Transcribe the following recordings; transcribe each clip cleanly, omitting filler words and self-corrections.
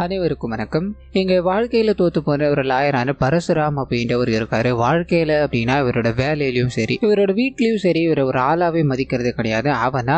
அனைவருக்கும் வணக்கம். எங்க வாழ்க்கையில தோத்து போன ஒரு லாயரான பரசுராம் அப்படின்றவர் இருக்காரு. வாழ்க்கையில அப்படின்னா இவரோட வேலையிலயும் சரி, இவரோட வீட்லயும் சரி, இவரை ஒரு ஆளாவே மதிக்கிறது கிடையாது. அவன்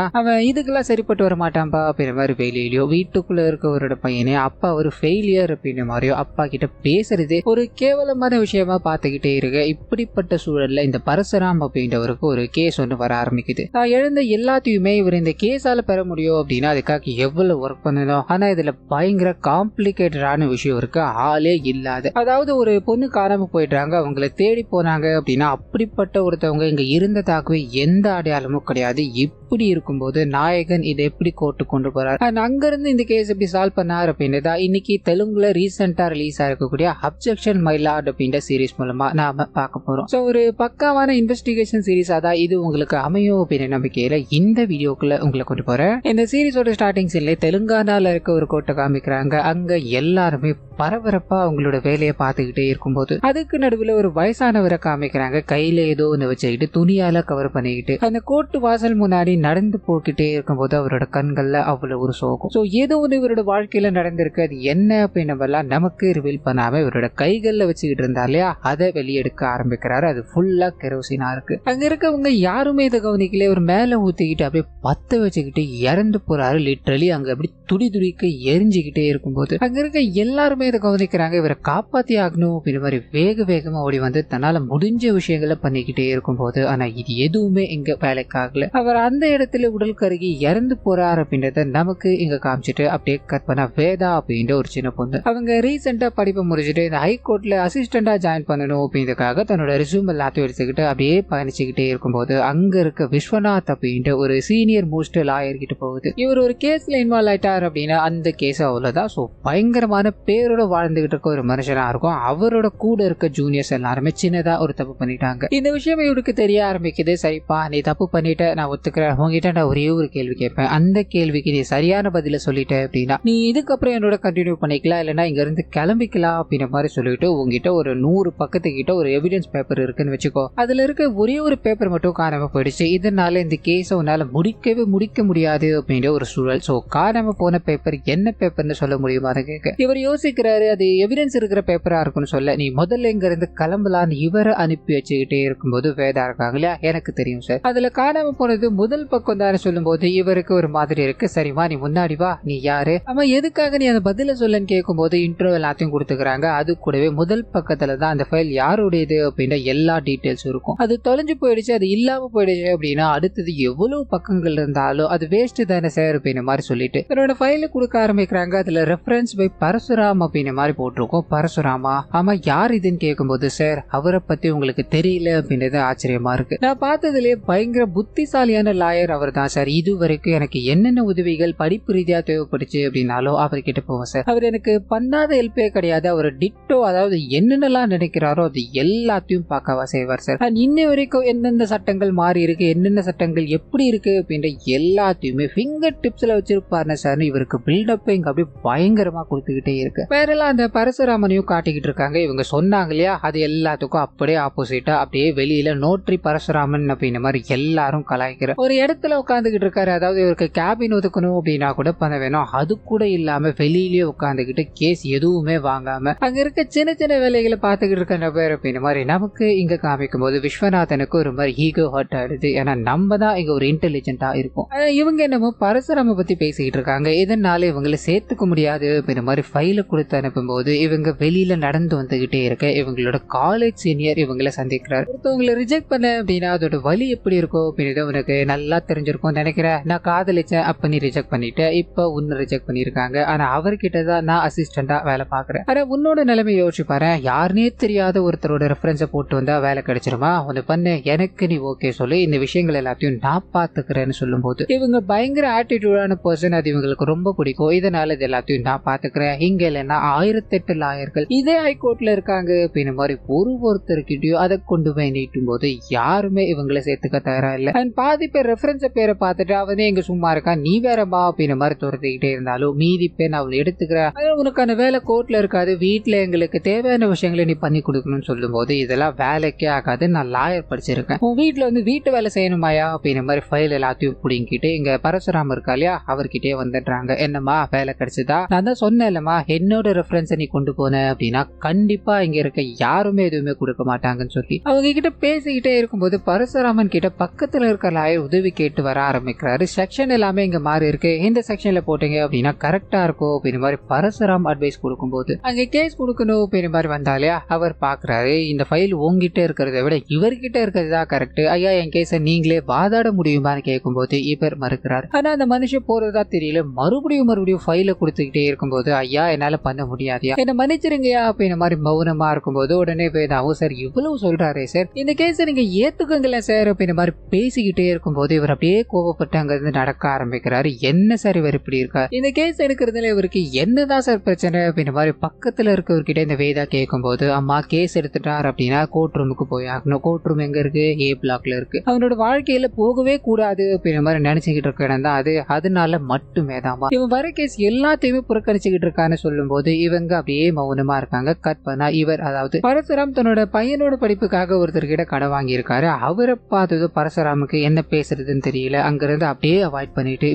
இதுக்கெல்லாம் சரிப்பட்டு வர மாட்டான்பா அப்படின்ற மாதிரி வேலையிலயோ, வீட்டுக்குள்ள இருக்கவரோட பையனே அப்பா ஒரு ஃபெயிலியர் அப்படின்ற மாதிரியோ அப்பா கிட்ட பேசுறது ஒரு கேவலமான விஷயமா பார்த்துக்கிட்டே இருக்கு. இப்படிப்பட்ட சூழல்ல இந்த பரசுராம் அப்படின்றவருக்கு ஒரு கேஸ் ஒன்று வர ஆரம்பிக்குது. நான் எழுந்த எல்லாத்தையுமே இவர் இந்த கேஸால பெற முடியும் அப்படின்னா அதுக்காக எவ்வளவு ஒர்க் பண்ணணும். ஆனா இதுல பயங்கர காம்ப்ளிகேட்டடான விஷயம் இருக்கு. ஆளே இல்லாத, அதாவது ஒரு பொண்ணு காணாம போயிடுறாங்க, அவங்கள தேடி போனாங்க அப்படின்னா அப்படிப்பட்ட ஒருத்தவங்க இங்க இருந்ததாகவே எந்த அடையாளமும் கிடையாது. இப்படி இருக்கும்போது நாயகன் இதை எப்படி கோர்ட்டு கொண்டு போறாரு, அங்க இருந்து இந்த கேஸ் எப்படி சால்வ் பண்ணார் அப்படின்றதா இன்னைக்கு தெலுங்குல ரீசெண்டா ரிலீஸ் ஆயிருக்கக்கூடிய அப்ஜெக்ஷன் மை லார்ட் அப்படின்ற சீரீஸ் மூலமா நாம பார்க்க போறோம். ஸோ ஒரு பக்காவான இன்வெஸ்டிகேஷன் சீரீஸா தான் இது உங்களுக்கு அமையும் அப்படின்ற நம்பிக்கையில இந்த வீடியோக்குள்ள உங்களை கொண்டு போறேன். இந்த சீரீஸோட ஸ்டார்டிங் சீன்ல தெலுங்கானால இருக்க ஒரு கோர்ட்டை காமிக்கிறாங்க. அங்க எல்லாருமே பரபரப்பா அவங்களோட வேலையை பார்த்துக்கிட்டே இருக்கும்போது அதுக்கு நடுவில் ஒரு வயசானவரை காமிக்கிறாங்க. கையில ஏதோ ஒன்று வச்சுக்கிட்டு துணியால கவர் பண்ணிக்கிட்டு அந்த கோர்ட்டு வாசல் முன்னாடி நடந்து போக்கிட்டே இருக்கும்போது அவரோட கண்கள்ல அவ்வளவு ஒரு சோகம். ஸோ ஏதோ ஒன்று இவரோட வாழ்க்கையில நடந்திருக்கு. அது என்ன அப்படின்னு நமக்கு ரிவீல் பண்ணாம இவரோட கைகள்ல வச்சுக்கிட்டு இருந்தா இல்லையா, அதை வெளியெடுக்க ஆரம்பிக்கிறாரு. அது ஃபுல்லா கெரோசினா இருக்கு. அங்க இருக்கவங்க யாருமே இதை கவனிக்கல. ஒரு மேல ஊத்திக்கிட்டு அப்படியே பத்த வச்சுக்கிட்டு இறந்து போறாரு. லிட்டரலி அங்க அப்படி துடி துடிக்க எரிஞ்சுக்கிட்டே இருக்கும்போது அங்க இருக்க எல்லாருமே இதை கவனிக்கிறாங்க. இவரை காப்பாத்தி ஆகணும் அப்படின்ற மாதிரி வேக வேகமா ஓடி வந்து தன்னால முடிஞ்ச விஷயங்களை பண்ணிக்கிட்டே இருக்கும்போது ஆனா இது எதுவுமே இங்க வேலைக்காகல. அவர் அந்த இடத்துல உடல் கருகி இறந்து போறார் அப்படின்றத நமக்கு இங்க காமிச்சிட்டு அப்படியே கட் பண்ண வேதா அப்படின்ற ஒரு சின்ன பொண்ணு. அவங்க ரீசெண்டா படிப்பை முடிச்சுட்டு இந்த ஹைகோர்ட்ல அசிஸ்டண்டா ஜாயின் பண்ணணும் அப்படின்றதுக்காக தன்னோட ரெஸ்யூம் எல்லாத்தையும் எடுத்துக்கிட்டு அப்படியே பயணிச்சுக்கிட்டே இருக்கும்போது அங்க இருக்க விஸ்வநாத் அப்படின்ற ஒரு சீனியர் மோஸ்ட் லாயர் கிட்ட போகுது. இவர் ஒரு கேஸ்ல இன்வால்வ் ஆயிட்டார் அப்படின்னா அந்த கேஸ் அவ்வளவுதான். ஸோ பயங்கரமான பேரோட வாழ்ந்துகிட்டு இருக்க ஒரு மனுஷனா இருக்கும். அவரோட கூட இருக்க ஜூனியர்ஸ் எல்லாருமே சின்னதா ஒரு தப்பு பண்ணிட்டாங்க. இந்த விஷயம் இவருக்கு தெரிய ஆரம்பிக்குது. சரிப்பா, நீ தப்பு பண்ணிட்ட, நான் ஒத்துக்கிறேன். உங்ககிட்ட நான் ஒரே ஒரு கேள்வி கேட்பேன். அந்த கேள்விக்கு நீ சரியான பதில சொல்லிட்ட அப்படின்னா நீ இதுக்கப்புறம் என்னோட கண்டினியூ பண்ணிக்கலாம், இல்லைன்னா இங்க இருந்து கிளம்பிக்கலாம் அப்படின்ற மாதிரி சொல்லிட்டு உங்ககிட்ட ஒரு 100 பக்கத்துக்கிட்ட ஒரு எவிடன்ஸ் பேப்பர் இருக்குன்னு வச்சுக்கோ. அதுல இருக்க ஒரே ஒரு பேப்பர் மட்டும் காணாம போயிடுச்சு. இதனால இந்த கேஸை உன்னால முடிக்க முடியாது அப்படின்ற ஒரு சூழல். ஸோ காணாம போன பேப்பர் என்ன பேப்பர்னு சொல்ல முடியுமா கேட்க இவர் யோசிக்கிறாரு. அது எவிடன்ஸ் இருக்கிற பேப்பரா இருக்குன்னு சொல்ல நீ முதல்ல இங்க இருந்து கிளம்பலான்னு இவரை அனுப்பி வச்சுக்கிட்டே இருக்கும்போது வேதா இருக்காங்க இல்லையா, எனக்கு தெரியும் சார், அதுல காணாம போனது முதல் பக்கம் தானே சொல்லும் போது இவருக்கு ஒரு மாதிரி இருக்கு. சரிமா, நீ முன்னாடி வா, நீ யாரு, ஆமா எதுக்காக நீ அந்த பதில சொல்லன்னு கேட்கும் போது இன்ட்ரோ எல்லாத்தையும் கொடுத்துக்கிறாங்க. அது கூடவே முதல் பக்கத்துல தான் அந்த ஃபைல் யாருடையது அப்படின்ற எல்லா டீட்டெயில்ஸ் இருக்கும். அது தொலைஞ்சு போயிடுச்சு, அது இல்லாம போயிடுச்சு அப்படின்னா அடுத்தது எவ்வளவு பக்கங்கள் இருந்தாலும் அது வேஸ்ட் தானே சார் அப்படின்ற மாதிரி சொல்லிட்டு என்னோட ஃபைல கொடுக்க ஆரம்பிக்கிறாங்க. அதுல ரெஃபரன்ஸ் பை பரசுராம் அப்படின்ற மாதிரி போட்டிருக்கோம். பரசுராமா, ஆமா யார் இதுன்னு கேட்கும்போது சார் அவரை பத்தி உங்களுக்கு தெரியல அப்படின்றது ஆச்சரியமா இருக்கு. நான் பார்த்ததுலேயே பயங்கர புத்திசாலியான லாயர் அவர் தான் சார். இது வரைக்கும் எனக்கு என்னென்ன உதவிகள் படிப்பு ரீதியா தேவைப்படுச்சு அப்படின்னாலும் அவர்கிட்ட போவேன் சார். அவர் எனக்கு பண்ணாத ஹெல்ப்பே கிடையாது. அவர் டிட்டோ, அதாவது என்னென்னலாம் நினைக்கிறாரோ அது எல்லாத்தையும் பார்க்கவா செய்வார் சார். இன்ன வரைக்கும் எந்தெந்த சட்டங்கள் மாறி இருக்கு, என்னென்ன சட்டங்கள் எப்படி இருக்கு அப்படின்ற எல்லாத்தையுமே ஃபிங்கர் டிப்ஸ்ல வச்சிருப்பாருன்னு சார். இவருக்கு பில்டப் இங்க அப்படியே பயங்கரமா கொடுத்துக்கிட்டே இருக்கு. வேறெல்லாம் அந்த பரசுராமனையும் காட்டிக்கிட்டு இருக்காங்க. இவங்க சொன்னாங்க இல்லையா, அது எல்லாத்துக்கும் அப்படியே ஆப்போசிட்டா அப்படியே வெளியில நோட்ரி பரசுராமன் அப்படின்ற மாதிரி எல்லாரும் கலாய்க்கிற ஒரு இடத்துல உட்காந்துக்கிட்டு இருக்காரு. அதாவது இவருக்கு கேபின் ஒதுக்கணும் அப்படின்னா கூட பண்ண வேணும், அது கூட இல்லாம வெளியிலேயே உட்காந்துக்கிட்டு கேஸ் எதுவுமே வாங்காம அங்க இருக்க சின்ன சின்ன வேலைகளை பார்த்துக்கிட்டு இருக்க பேர் அப்படின்ற மாதிரி நமக்கு இங்க காமிக்கும் போது விஸ்வநாதனுக்கு ஒரு மாதிரி ஈகோ ஹர்ட் ஆயிடுது. ஏன்னா நம்ம தான் இங்க ஒரு இன்டெலிஜென்டா இருக்கும். இவங்க என்னமோ பரசுராம பத்தி பேசிக்கிட்டு இருக்காங்க. இதனால இவங்களை சேர்த்துக்க முடியாது அப்படின்ற மாதிரி ஃபைல கொடுத்து அனுப்பும் போது இவங்க வெளியில நடந்து வந்துகிட்டே இருக்க இவங்களோட காலேஜ் சீனியர் இவங்களை சந்திக்கிறார். ஒருத்தவங்களை ரிஜெக்ட் பண்ண அப்படின்னா அதோட வலி எப்படி இருக்கும் அப்படின்னு உனக்கு நல்லா தெரிஞ்சிருக்கும் நினைக்கிறேன். நான் காதலிச்சேன், அப்ப நீ ரிஜெக்ட் பண்ணிட்ட, இப்ப உன்னை ரிஜெக்ட் பண்ணிருக்காங்க. ஆனா அவர்கிட்ட தான் நான் அசிஸ்டண்டா வேலை பாக்குறேன். ஆனா உன்னோட நிலைமை யோசிச்சு பாரு, யாருனே தெரியாத ஒருத்தரோட ரெஃபரன்ஸை போட்டு வந்தா வேலை கிடைச்சிருமா? ஒன்னு பண்ணு, எனக்கு நீ ஓகே சொல்லு, இந்த விஷயங்கள் எல்லாத்தையும் நான் பாத்துக்கிறேன்னு சொல்லும் போது இவங்க பயங்கர ஆட்டிடியூடான பர்சன். அது இவங்களுக்கு ரொம்ப பிடிக்கும். இதனால இது எல்லாத்தையும் நான் பாத்துக்கிறேன், இங்க இல்லைன்னா பாத்தீங்கன்னா 1008 லாயர்கள் இதே ஹைகோர்ட்ல இருக்காங்க அப்படின்னு மாதிரி ஒருத்தருக்கிட்டயும் அதை கொண்டு போய் நீட்டும் போது யாருமே இவங்களை சேர்த்துக்க தயாரா இல்ல. அண்ட் பாதி பேர் ரெஃபரன்ஸ் பேரை பார்த்துட்டு அவனே எங்க சும்மா இருக்கா நீ வேறமா அப்படின்னு மாதிரி துரத்திக்கிட்டே இருந்தாலும் மீதி பேர் நான் அவளை எடுத்துக்கிறேன், உனக்கான வேலை கோர்ட்ல இருக்காது, வீட்டுல எங்களுக்கு தேவையான விஷயங்களை நீ பண்ணி கொடுக்கணும்னு சொல்லும் போது இதெல்லாம் வேலைக்கே ஆகாது, நான் லாயர் படிச்சிருக்கேன், உன் வீட்டுல வந்து வீட்டு வேலை செய்யணுமாயா அப்படின்னு மாதிரி ஃபைல் எல்லாத்தையும் பிடிங்கிட்டு இங்க பரசுராம இருக்கா இல்லையா அவர்கிட்டயே வந்துடுறாங்க. என்னம்மா வேலை கிடைச்சதா? நான் தான் சொன்னேன் இல்லம்மா என்னோட ரெஃபரன்ஸை நீ கொண்டு போன அப்படின்னா கண்டிப்பா இங்க இருக்க யாருமே எதுவுமே கொடுக்க மாட்டாங்கன்னு சொல்லி அவங்க கிட்ட பேசிக்கிட்டே இருக்கும்போது பரசுராமன் கிட்ட பக்கத்துல இருக்க லாயர் உதவி கேட்டு வர ஆரம்பிக்கிறாரு. செக்ஷன் எல்லாமே இங்க மாறி இருக்கு, இந்த செக்ஷன்ல போட்டீங்க அப்படின்னா கரெக்டா இருக்கும் அப்படின்னு மாதிரி பரசுராம் அட்வைஸ் கொடுக்கும்போது அங்க கேஸ் கொடுக்கணும் அப்படின்னு மாதிரி வந்தாலே அவர் பாக்குறாரு இந்த ஃபைல் உங்ககிட்ட இருக்கிறத விட இவர்கிட்ட இருக்கிறது தான் கரெக்ட், ஐயா என் கேஸை நீங்களே வாதாட முடியுமான்னு கேட்கும்போது இவர் மறுக்கிறார். ஆனா அந்த மனுஷன் போறதா தெரியல, மறுபடியும் ஃபைல கொடுத்துக்கிட்டே இருக்கும்போது ஐயா என்னால பண்ண முடியாதியா என்ன மன்னிச்சிருங்கயா அப்படின்னு மாதிரி மௌனமா இருக்கும்போது உடனே வேதாவும் சார் இவ்வளவு சொல்றாரே சார் இந்த கேஸை நீங்க ஏத்துக்கங்களேன் சார் அப்படின்னு மாதிரி பேசிக்கிட்டே இருக்கும்போது இவர் அப்படியே கோபப்பட்டு அங்க இருந்து நடக்க ஆரம்பிக்கிறாரு. என்ன சார் இவர் இப்படி இருக்கார், இந்த கேஸ் எடுக்கிறதுல இவருக்கு என்னதான் சார் பிரச்சனை அப்படின்னு மாதிரி பக்கத்துல இருக்கவர்கிட்ட இந்த வேதா கேட்கும் போது அம்மா கேஸ் எடுத்துட்டார் அப்படின்னா கோர்ட் ரூமுக்கு போய் ஆகணும், கோர்ட் ரூம் எங்க இருக்கு ஏ பிளாக்ல இருக்கு, அவனோட வாழ்க்கையில போகவே கூடாது அப்படின்ற மாதிரி நினைச்சுக்கிட்டு இருக்க இடம் தான் அது, அதனால மட்டுமே தாமா இவன் வர கேஸ் எல்லாத்தையுமே புறக்கணிச்சுக்கிட்டு இருக்கான்னு சொல்லும் போது இவங்க அப்படியே மௌனமா இருக்காங்க. கட் பண்ணா இவர் அதாவது பரசுராம் தன்னோட பையனோட படிப்புக்காக ஒருத்தர்கிட்ட கடன் வாங்கி இருக்காரு. அவரை பார்த்தது பரசுராமுக்கு என்ன பேசுறதுன்னு தெரியல, அங்கிருந்து அப்படியே அவாய்ட் பண்ணிட்டு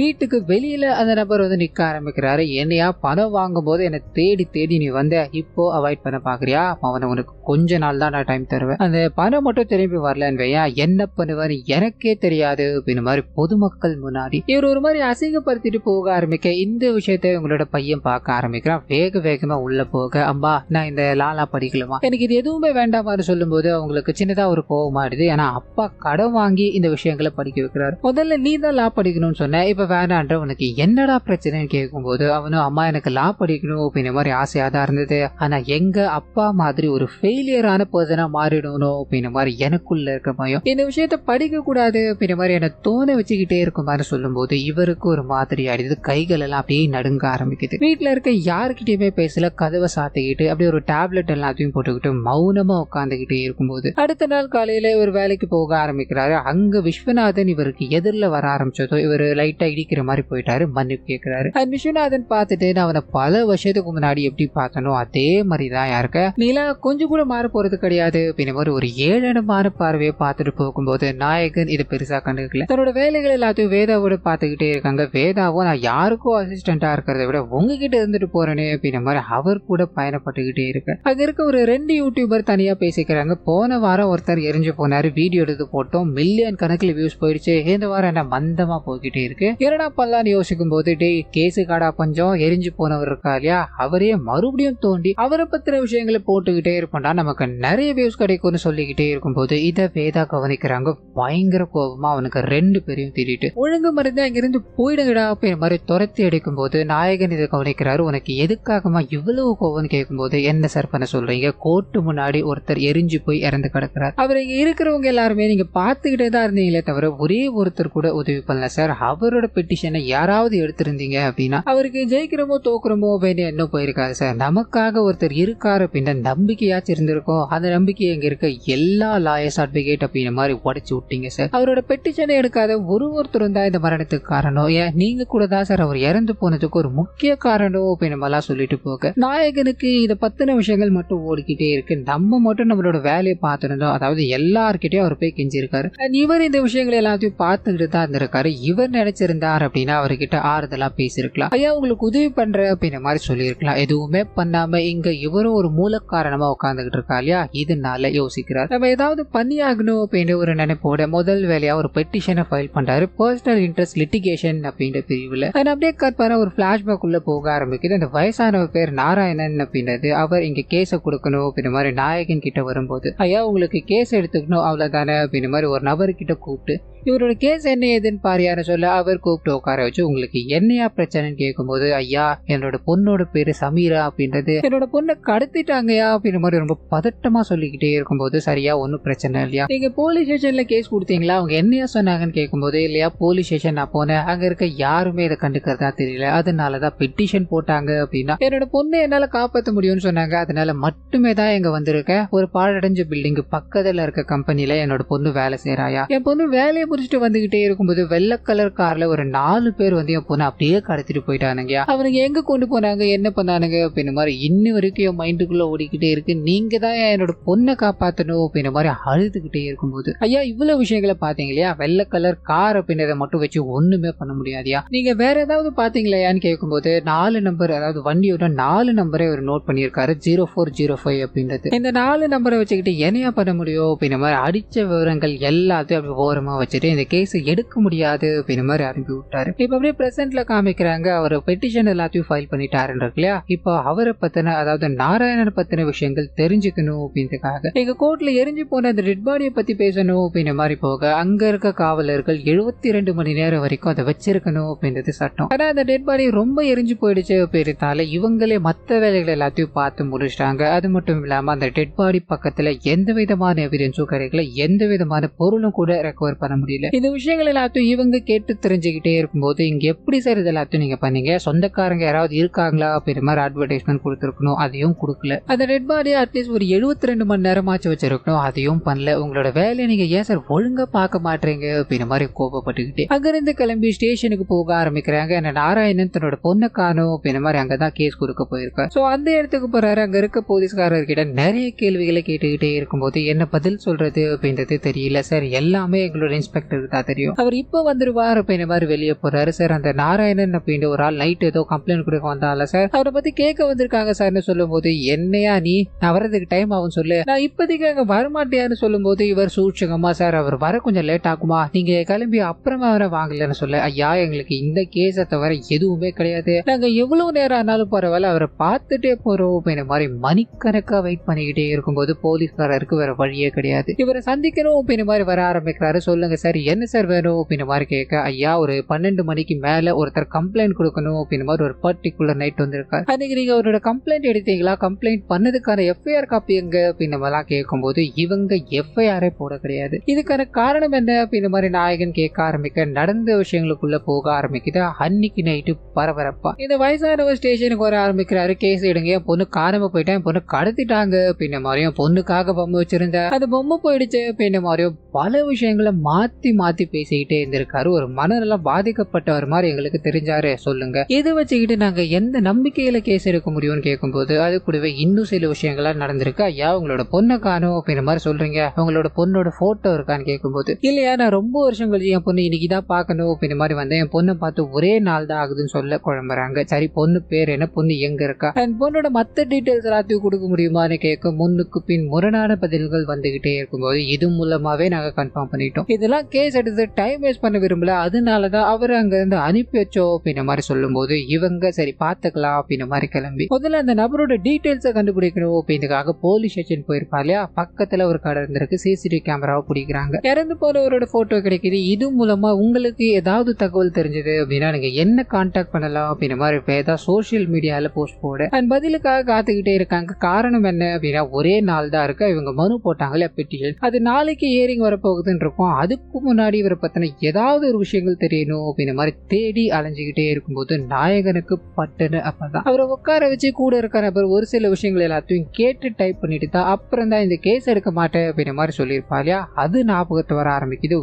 வீட்டுக்கு வெளியில அந்த நபர் வந்து நிக்க ஆரம்பிக்கிறாரு. என்னையா பணம் வாங்கும் போது என்ன தேடி நீ வந்த, இப்போ அவாய்ட் பண்ண பாக்குறியா, அவனை உனக்கு கொஞ்ச நாள் தான் நான் டைம் தருவேன், அந்த பணம் மட்டும் திரும்பி வரலன்னு வையா என்ன பண்ணுவாரு எனக்கே தெரியாது அப்படின்னு மாதிரி பொதுமக்கள் முன்னாடி இவர் ஒரு மாதிரி அசிங்கப்படுத்திட்டு போக ஆரம்பிக்க இந்த விஷயத்தை உங்களோட பையன் பார்க்க ஆரம்பிக்கிறான். வேகமா உள்ள போக அம்மா நான் இந்த லாலா படிக்கலாமா எனக்கு இது எதுவுமே வேண்டாமான்னு சொல்லும் போது அவங்களுக்கு சின்னதா ஒரு கோபம் ஆயிடுது. ஏன்னா அப்பா கடன் வாங்கி இந்த விஷயங்களை படிக்க வைக்கிறாரு, முதல்ல நீ தான் லா படிக்கணும்னு சொன்ன இப்ப வேண்டான்ற உனக்கு என்னடா பிரச்சனைன்னு கேட்கும் போது அவனும் அம்மா எனக்கு லா படிக்கணும் அப்படின்ற மாதிரி ஆசையா தான் இருந்தது, ஆனா எங்க அப்பா மாதிரி ஒரு ஃபெயிலியரான பர்சனா மாறிடணும் அப்படின்ற மாதிரி எனக்குள்ள இருக்க பயம், இந்த விஷயத்த படிக்க கூடாது அப்படின்ற மாதிரி என்ன தோண வச்சுக்கிட்டே இருக்கும் மாதிரி சொல்லும் போது இவருக்கு ஒரு மாதிரி ஆயிடுது, கைகள் எல்லாம் அப்படியே நடுங்க ஆரம்பிக்குது. வீட்டுல இருக்க யாருக்கிட்டயுமே பேசல, கதவை சாத்திக்கிட்டு அப்படியே ஒரு டேப்லெட் எல்லாத்தையும் போட்டுக்கிட்டு மௌனமா உட்காந்துக்கிட்டே இருக்கும்போது அடுத்த நாள் காலையில இவர் வேலைக்கு போக ஆரம்பிக்கிறாரு. அங்க விஸ்வநாதன் இவருக்கு எதிரில் வர ஆரம்பிச்சதோ இவர் லைட்டா இடிக்கிற மாதிரி போயிட்டாரு, மன்னிப்பு கேட்கிறாரு. விஸ்வநாதன் பார்த்துட்டு நான் அவனை பல வருஷத்துக்கு முன்னாடி எப்படி பார்த்தனோ அதே மாதிரிதான் யாருக்க நீலா கொஞ்சம் கூட மாற போறது கிடையாது அப்படின்னு மாதிரி ஒரு ஏழனமான பார்வையை பார்த்துட்டு போகும்போது நாயகன் இதை பெருசா கண்டுக்கல, தன்னோட வேலைகள் எல்லாத்தையும் வேதாவோட பார்த்துக்கிட்டே இருக்காங்க. வேதாவும் நான் யாருக்கும் அசிஸ்டண்டா இருக்கிறத விட உங்ககிட்ட இருந்துட்டு போறேனே அப்படின்ற மாதிரி அவர் கூட பயணப்பட்டுக்கிட்டே இருக்கு. அங்க இருக்க ஒரு 2 யூடியூபர் தனியா பேசிக்கிறாங்க. போன வாரம் ஒருத்தர் எரிஞ்சு போனாரு, வீடியோ எடுத்து போட்டோம், மில்லியன் கணக்கில் வியூஸ் போயிடுச்சு, இந்த வாரம் என்ன மந்தமா போய்கிட்டே இருக்கு, என்னடா பண்ணலான்னு யோசிக்கும் போது டே கேசு காடா பஞ்சம் எரிஞ்சு போனவர் இருக்கா இல்லையா அவரே மறுபடியும் தோண்டி அவரை பத்தின விஷயங்களை போட்டுக்கிட்டே இருப்போம்டா நமக்கு நிறைய வியூஸ் கிடைக்கும்னு சொல்லிக்கிட்டே இருக்கும்போது இதை வேதா கவனிக்கிறாங்க. பயங்கர கோபமா அவனுக்கு 2 பேரையும் திட்டிட்டு ஒழுங்கு மருந்து அங்கிருந்து போயிடுங்கடா அப்படின்ற மாதிரி துரத்தி அடிக்கும் போது நாயகன் இதை கவனிக்கிறாரு. உனக்கு எதுக்காகமா இவ்வளவு கோபம்னு கேட்கும்போது என்ன சார் பண்ண சொல்றீங்க, கோர்ட்டு முன்னாடி ஒருத்தர் எரிஞ்சு போய் இறந்து கிடக்கிறார், அவர் இங்க இருக்கிறவங்க எல்லாருமே நீங்க பார்த்துக்கிட்டே தான் இருந்தீங்களே தவிர ஒரே ஒருத்தர் கூட உதவி பண்ணல சார், அவரோட பெட்டிஷனை யாராவது எடுத்திருந்தீங்க அப்படின்னா அவருக்கு ஜெயிக்கிறோமோ தோக்குறோமோ அப்படின்னு என்ன போயிருக்காரு சார், நமக்காக ஒருத்தர் இருக்காரு அப்படின்ற நம்பிக்கையாச்சும் இருந்திருக்கும், அந்த நம்பிக்கை எங்க இருக்க எல்லா லாயர்ஸ் அட்வொகேட் அப்படின்ற மாதிரி உடைச்சு விட்டீங்க சார், அவரோட பெட்டிஷனை எடுக்காத ஒருத்தரும் தான் இந்த மரணத்துக்கு காரணம், ஏன் நீங்க கூட தான் சார் அவர் இறந்து போனதுக்கு ஒரு முக்கிய காரணம் அப்படின்னு மாதிரிலாம் சொல்லிட்டு போக நாயகனுக்கு இதை பத்தின விஷயங்கள் மட்டும் ஓடிக்கிட்டே இருக்கு. நம்ம மட்டும் நம்மளோட வேலையை பார்த்துருந்தோம், அதாவது எல்லார்கிட்டயும் அவர் போய் கெஞ்சிருக்காரு. இவர் இந்த விஷயங்கள் எல்லாத்தையும் பார்த்துக்கிட்டு தான் இருந்திருக்காரு. இவர் நினைச்சிருந்தார் அப்படின்னா அவர்கிட்ட ஆறுதலா பேசியிருக்கலாம், ஐயா உங்களுக்கு உதவி பண்ற அப்படின்ற மாதிரி சொல்லியிருக்கலாம். எதுவுமே பண்ணாம இங்க இவரும் ஒரு மூல காரணமா உட்காந்துக்கிட்டு இருக்கா இல்லையா, இதனால யோசிக்கிறார் நம்ம ஏதாவது பண்ணி ஆகணும் அப்படின்னு ஒரு நினைப்போட முதல் வேலையா ஒரு பெட்டிஷனை ஃபைல் பண்றாரு, பர்சனல் இன்ட்ரெஸ்ட் லிட்டிகேஷன் அப்படின்ற பிரிவுல. அப்படியே கட் பண்ண ஒரு பிளாஷ்பேக் உள்ள போக ஆரம்பிக்குது. அந்த வயசானவர் பேர் நாராயணன் அப்படின்றது, அவர் இங்க கேஸை கொடுக்கணும் அப்படின்ற மாதிரி நாயகன் கிட்ட வரும்போது ஐயா உங்களுக்கு கேஸ் எடுத்துக்கணும் அவ்வளவுதானே அப்படின்ற மாதிரி ஒரு நபர்கிட்ட கூப்பிட்டு இவரோட கேஸ் என்ன ஏதுன்னு பாரியாரு சொல்ல அவர் கூப்பிட்டு உட்கார வச்சு உங்களுக்கு என்னையா பிரச்சனைன்னு கேட்கும்போது ஐயா என்னோட பொண்ணோட பேரு சமீரா அப்படின்றது, என்னோட பொண்ணை கடத்திட்டாங்கயா அப்படின்ற மாதிரி ரொம்ப பதட்டமா சொல்லிக்கிட்டே இருக்கும்போது சரியா ஒன்னும் பிரச்சனை இல்லையா, நீங்க போலீஸ் ஸ்டேஷன்ல கேஸ் கொடுத்தீங்களா, அவங்க என்னையா சொன்னாங்கன்னு கேட்கும்போது இல்லையா போலீஸ் ஸ்டேஷன் நான் போனேன், அங்க இருக்க யாருமே இதை கண்டுக்கிறதா தெரியல, அதனாலதான் பெட்டிஷன் போட்டாங்க சொல்றாங்க அப்படின்னா, என்னோட பொண்ணு என்னால காப்பாற்ற முடியும்னு சொன்னாங்க, அதனால மட்டுமே தான் எங்க வந்திருக்கேன். ஒரு பாழடைஞ்ச பில்டிங் பக்கத்துல இருக்க கம்பெனில என்னோட பொண்ணு வேலை செய்யறாயா? என் பொண்ணு வேலையை முடிச்சுட்டு வந்துகிட்டே இருக்கும்போது வெள்ளை கலர் கார்ல ஒரு 4 பேர் வந்து என் பொண்ணு அப்படியே கடத்திட்டு போயிட்டானுங்க. அவனுங்க எங்க கொண்டு போனாங்க, என்ன பண்ணானுங்க அப்படின்னு மாதிரி இன்னும் வரைக்கும் என் மைண்டுக்குள்ள ஓடிக்கிட்டே இருக்கு. நீங்க தான் என்னோட பொண்ணை காப்பாற்றணும் அப்படின்ற மாதிரி அழுதுகிட்டே இருக்கும்போது, ஐயா இவ்வளவு விஷயங்களை பாத்தீங்க இல்லையா, வெள்ளை கலர் கார் அப்படின்றத மட்டும் வச்சு ஒண்ணுமே பண்ண முடியாதியா, நீங்க வேற ஏதாவது பாத்தீங்களையான்னு கேட்கும்போது 4 நம்பர், அதாவது வண்டியோட 4 நம்பரை அவர் நோட் பண்ணியிருக்காரு, 0405 அப்படின்றது. இந்த 4 நம்பரை வச்சுக்கிட்டு என்னையா பண்ண முடியும் அப்படின்ற மாதிரி அடிச்ச விவரங்கள் எல்லாத்தையும் அப்படி ஓரமா வச்சுட்டு இந்த கேஸ் எடுக்க முடியாது அப்படின்ற மாதிரி அனுப்பி விட்டாரு. இப்ப அப்படியே பிரசன்ட்ல காமிக்கிறாங்க, அவர் பெட்டிஷன் எல்லாத்தையும் ஃபைல் பண்ணிட்டாருன்னு இருக்கு இல்லையா. இப்போ அவரை பத்தின, அதாவது நாராயணன் பத்தின விஷயங்கள் தெரிஞ்சுக்கணும் அப்படின்றதுக்காக எங்க கோர்ட்ல எரிஞ்சு போன அந்த டெட் பாடியை பத்தி பேசணும் அப்படின்ற மாதிரி போக, அங்க இருக்க காவலர்கள் 72 மணி நேரம் வரைக்கும் அதை வச்சிருக்கணும் அப்படின்றது சட்டம். ஆனா அந்த டெட் பாடி ரொம்ப எரிஞ்சு போயிடுச்சு அப்படின்றதால இவங்களே மற்ற வேலைகள் எல்லாத்தையும் பார்த்து முடிச்சிட்டாங்க. அது மட்டும் இல்லாம அந்த டெட் பாடி பக்கத்துல எந்த விதமான எவிடன்ஸும் கிடைக்கல, எந்த விதமான பொருளும் கூட ரெக்கவர் பண்ண முடியல. இந்த விஷயங்கள் எல்லாத்தையும் இவங்க கேட்டு தெரிஞ்சுக்கிட்டே இருக்கும்போது, இங்க எப்படி சார் இது எல்லாத்தையும் நீங்க பண்ணீங்க, சொந்தக்காரங்க யாராவது இருக்காங்களா அப்படின்ற மாதிரி அட்வர்டைஸ்மெண்ட் கொடுத்துருக்கணும், அதையும் கொடுக்கல. அந்த டெட் பாடி அட்லீஸ்ட் ஒரு 72 மணி நேரமாச்சு வச்சிருக்கணும், அதையும் பண்ணல. உங்களோட வேலையை நீங்க ஏன் சார் ஒழுங்கா பார்க்க மாட்டீங்க அப்படின்ற மாதிரி கோபப்பட்டுக்கிட்டு அங்கிருந்து கிளம்பி ஸ்டேஷனுக்கு போக ஆரம்பிக்கிறாங்க. என்ன நாராயணன் தன்னோட பொண்ணை காணும் அப்படின்ற மாதிரி அங்கதான் கேஸ் கொடுக்க போயிருக்காரு. சோ அந்த இடத்துக்கு போறாரு. அங்க இருக்க போலீஸ்காரர்கிட்ட நிறைய கேள்விகளை கேட்டுக்கிட்டே இருக்கும்போது என்ன பதில் சொல்றது அப்படின்றது தெரியல. சார் எல்லாமே எங்களோட இன்ஸ்பெக்டருக்கு தான் தெரியும், அவர் இப்ப வந்துருவார் அப்படின்ற மாதிரி வெளியே போறாரு. சார் அந்த நாராயணன் அப்படின்ற ஒரு ஆள் நைட் ஏதோ கம்ப்ளைண்ட் கொடுக்க வந்தால சார், அவரை பத்தி கேட்க வந்திருக்காங்க சார்னு சொல்லும் போது, என்னையா நீ, நான் வரதுக்கு டைம் ஆகும் சொல்லு, நான் இப்போதைக்கு அங்க வரமாட்டேன்னு சொல்லும் போது இவர் சூட்சகமா, சார் அவர் வர கொஞ்சம் லேட் ஆகுமா, நீங்க கிளம்பி அப்புறமா வர வாங்கலன்னு சொல்ல, ஐயா எங்களுக்கு இந்த கேஸை தவிர எதுவுமே கிடையாது, நாங்க எவ்வளவு நேரம் ஆனாலும் பரவாயில்ல அவரை பார்த்துட்டே போறோம் அப்படின்ற மாதிரி மணிக்கணக்கா வெயிட் பண்ணிக்கிட்டே இருக்கும்போது போலீஸ்காரருக்கு வேற வழியே கிடையாது. இவரை சந்திக்கணும் அப்படின்ற மாதிரி வர ஆரம்பிக்கிறாரு. சொல்லுங்க சார் என்ன சார் வேணும் அப்படின்ற மாதிரி கேட்க, ஐயா ஒரு 12 மணிக்கு மேல ஒருத்தர் கம்ப்ளைண்ட் கொடுக்கணும் அப்படின்ற மாதிரி ஒரு பர்டிகுலர் நைட் வந்திருக்காரு, அன்னைக்கு நீங்க அவரோட கம்ப்ளைண்ட் எடுத்தீங்களா, கம்ப்ளைண்ட் பண்ணதுக்கான எஃப்ஐஆர் காப்பி எங்க அப்படின்ற மாதிரிலாம் கேட்கும்போது இவங்க எஃப்ஐஆரே போட கிடையாது. இதுக்கான காரணம் என்ன அப்படின்ற மாதிரி நாயகன் கேட்க ஆரம்பிக்க, நடந்த விஷயங்களுக்குள்ள போக ஆரம்பிக்குது. அன்னைக்கு நைட்டு பரபரப்பா இந்த வயசானவர் ஸ்டேஷனுக்கு வர ஆரம்பிக்கிறாரு. கேஸ் எடுங்க, என் பொண்ணு காணாம போயிட்டேன், பொண்ணு கடத்திட்டாங்க அப்படின்ற மாதிரியும், பொண்ணுக்காக பொம்மை வச்சிருந்த அந்த பொம்மை போயிடுச்சு அப்படின்ற மாதிரியும் பல விஷயங்களை மாத்தி மாத்தி பேசிக்கிட்டே இருந்திருக்காரு. ஒரு மனநலம் பாதிக்கப்பட்டவர் மாதிரி எங்களுக்கு தெரிஞ்சாரு. சொல்லுங்க, இதை வச்சுக்கிட்டு நாங்க எந்த நம்பிக்கையில கேஸ் எடுக்க முடியும்னு கேட்கும்போது, அது கூடவே இன்னும் சில விஷயங்கள்லாம் நடந்திருக்கு. ஐயா உங்களோட பொண்ணை காணும் அப்படின்ற மாதிரி சொல்றீங்க, உங்களோட பொண்ணோட போட்டோ இருக்கான்னு கேட்கும்போது, இல்லையா நான் ரொம்ப வருஷம் கழிச்சு என் பொண்ணு இன்னைக்குதான் பார்க்கணும் அப்படின்ற மாதிரி வந்தேன், என் பொண்ணை பார்த்து ஒரே நாள் தான் ஆகுதுன்னு சொல்ல குழம்புறாங்க. சரி பொண்ணு பேர் என்ன, பொண்ணு எங்க இருக்கா, அண்ட் பொண்ணோட மத்த டீடைல்ஸ் எல்லாத்தையும் கொடுக்க முடியுமான்னு கேட்க, முன்னுக்கு பின் முரணான பதில்கள் வந்துகிட்டே இருக்கும்போது, இது மூலமாவே நாங்க கன்ஃபார்ம் பண்ணிட்டோம், இதெல்லாம் கேஸ் எடுத்து டைம் வேஸ்ட் பண்ண விரும்பல, அதனாலதான் அவர் அங்க இருந்து அனுப்பி வச்சோம் அப்படின்ற மாதிரி சொல்லும் போது, இவங்க சரி பாத்துக்கலாம் அப்படின்ற மாதிரி கிளம்பி முதல்ல அந்த நபரோட டீடைல்ஸை கண்டுபிடிக்கணும் அப்படின்றதுக்காக போலீஸ் ஸ்டேஷன் போயிருப்பா இல்லையா, பக்கத்துல ஒரு கடை இருந்திருக்கு, சிசிடிவி கேமராவை பிடிக்கிறாங்க, இறந்து போறவரோட போட்டோ கிடைக்குது. இது மூலமா உங்களுக்கு ஏதாவது தகவல் தெரிஞ்சது அப்படின்னா நீங்க என்ன கான்டாக்ட் பண்ணலாம் அப்படின்ற மாதிரி ஏதாவது சோசியல் மீடியால போஸ்ட் போட அண்ட் பதிலுக்காக காத்துக்கிட்டே இருக்காங்க. காரணம் என்ன அப்படின்னா, ஒரே நாள் தான் இருக்கு, இவங்க மனு போட்டாங்களே பெட்டிஷன், அது நாளைக்கு ஹியரிங் வரப்போகுதுன்னு இருக்கும், அதுக்கு முன்னாடி இவரை பத்தின ஏதாவது ஒரு விஷயங்கள் தெரியணும் அப்படின்ற மாதிரி தேடி அலைஞ்சுக்கிட்டே இருக்கும்போது நாயகனுக்கு பட்டுன்னு அப்பதான் அவரை உட்கார வச்சு கூட இருக்க நபர் ஒரு சில விஷயங்கள் எல்லாத்தையும் கேட்டு டைப் பண்ணிட்டு தான் அப்புறம் தான் இந்த கேஸ் எடுக்க மாட்டேன் அப்படின்ற மாதிரி சொல்லியிருப்பா இல்லையா, அது ஞாபகத்தை வர ஆரம்பிக்குது.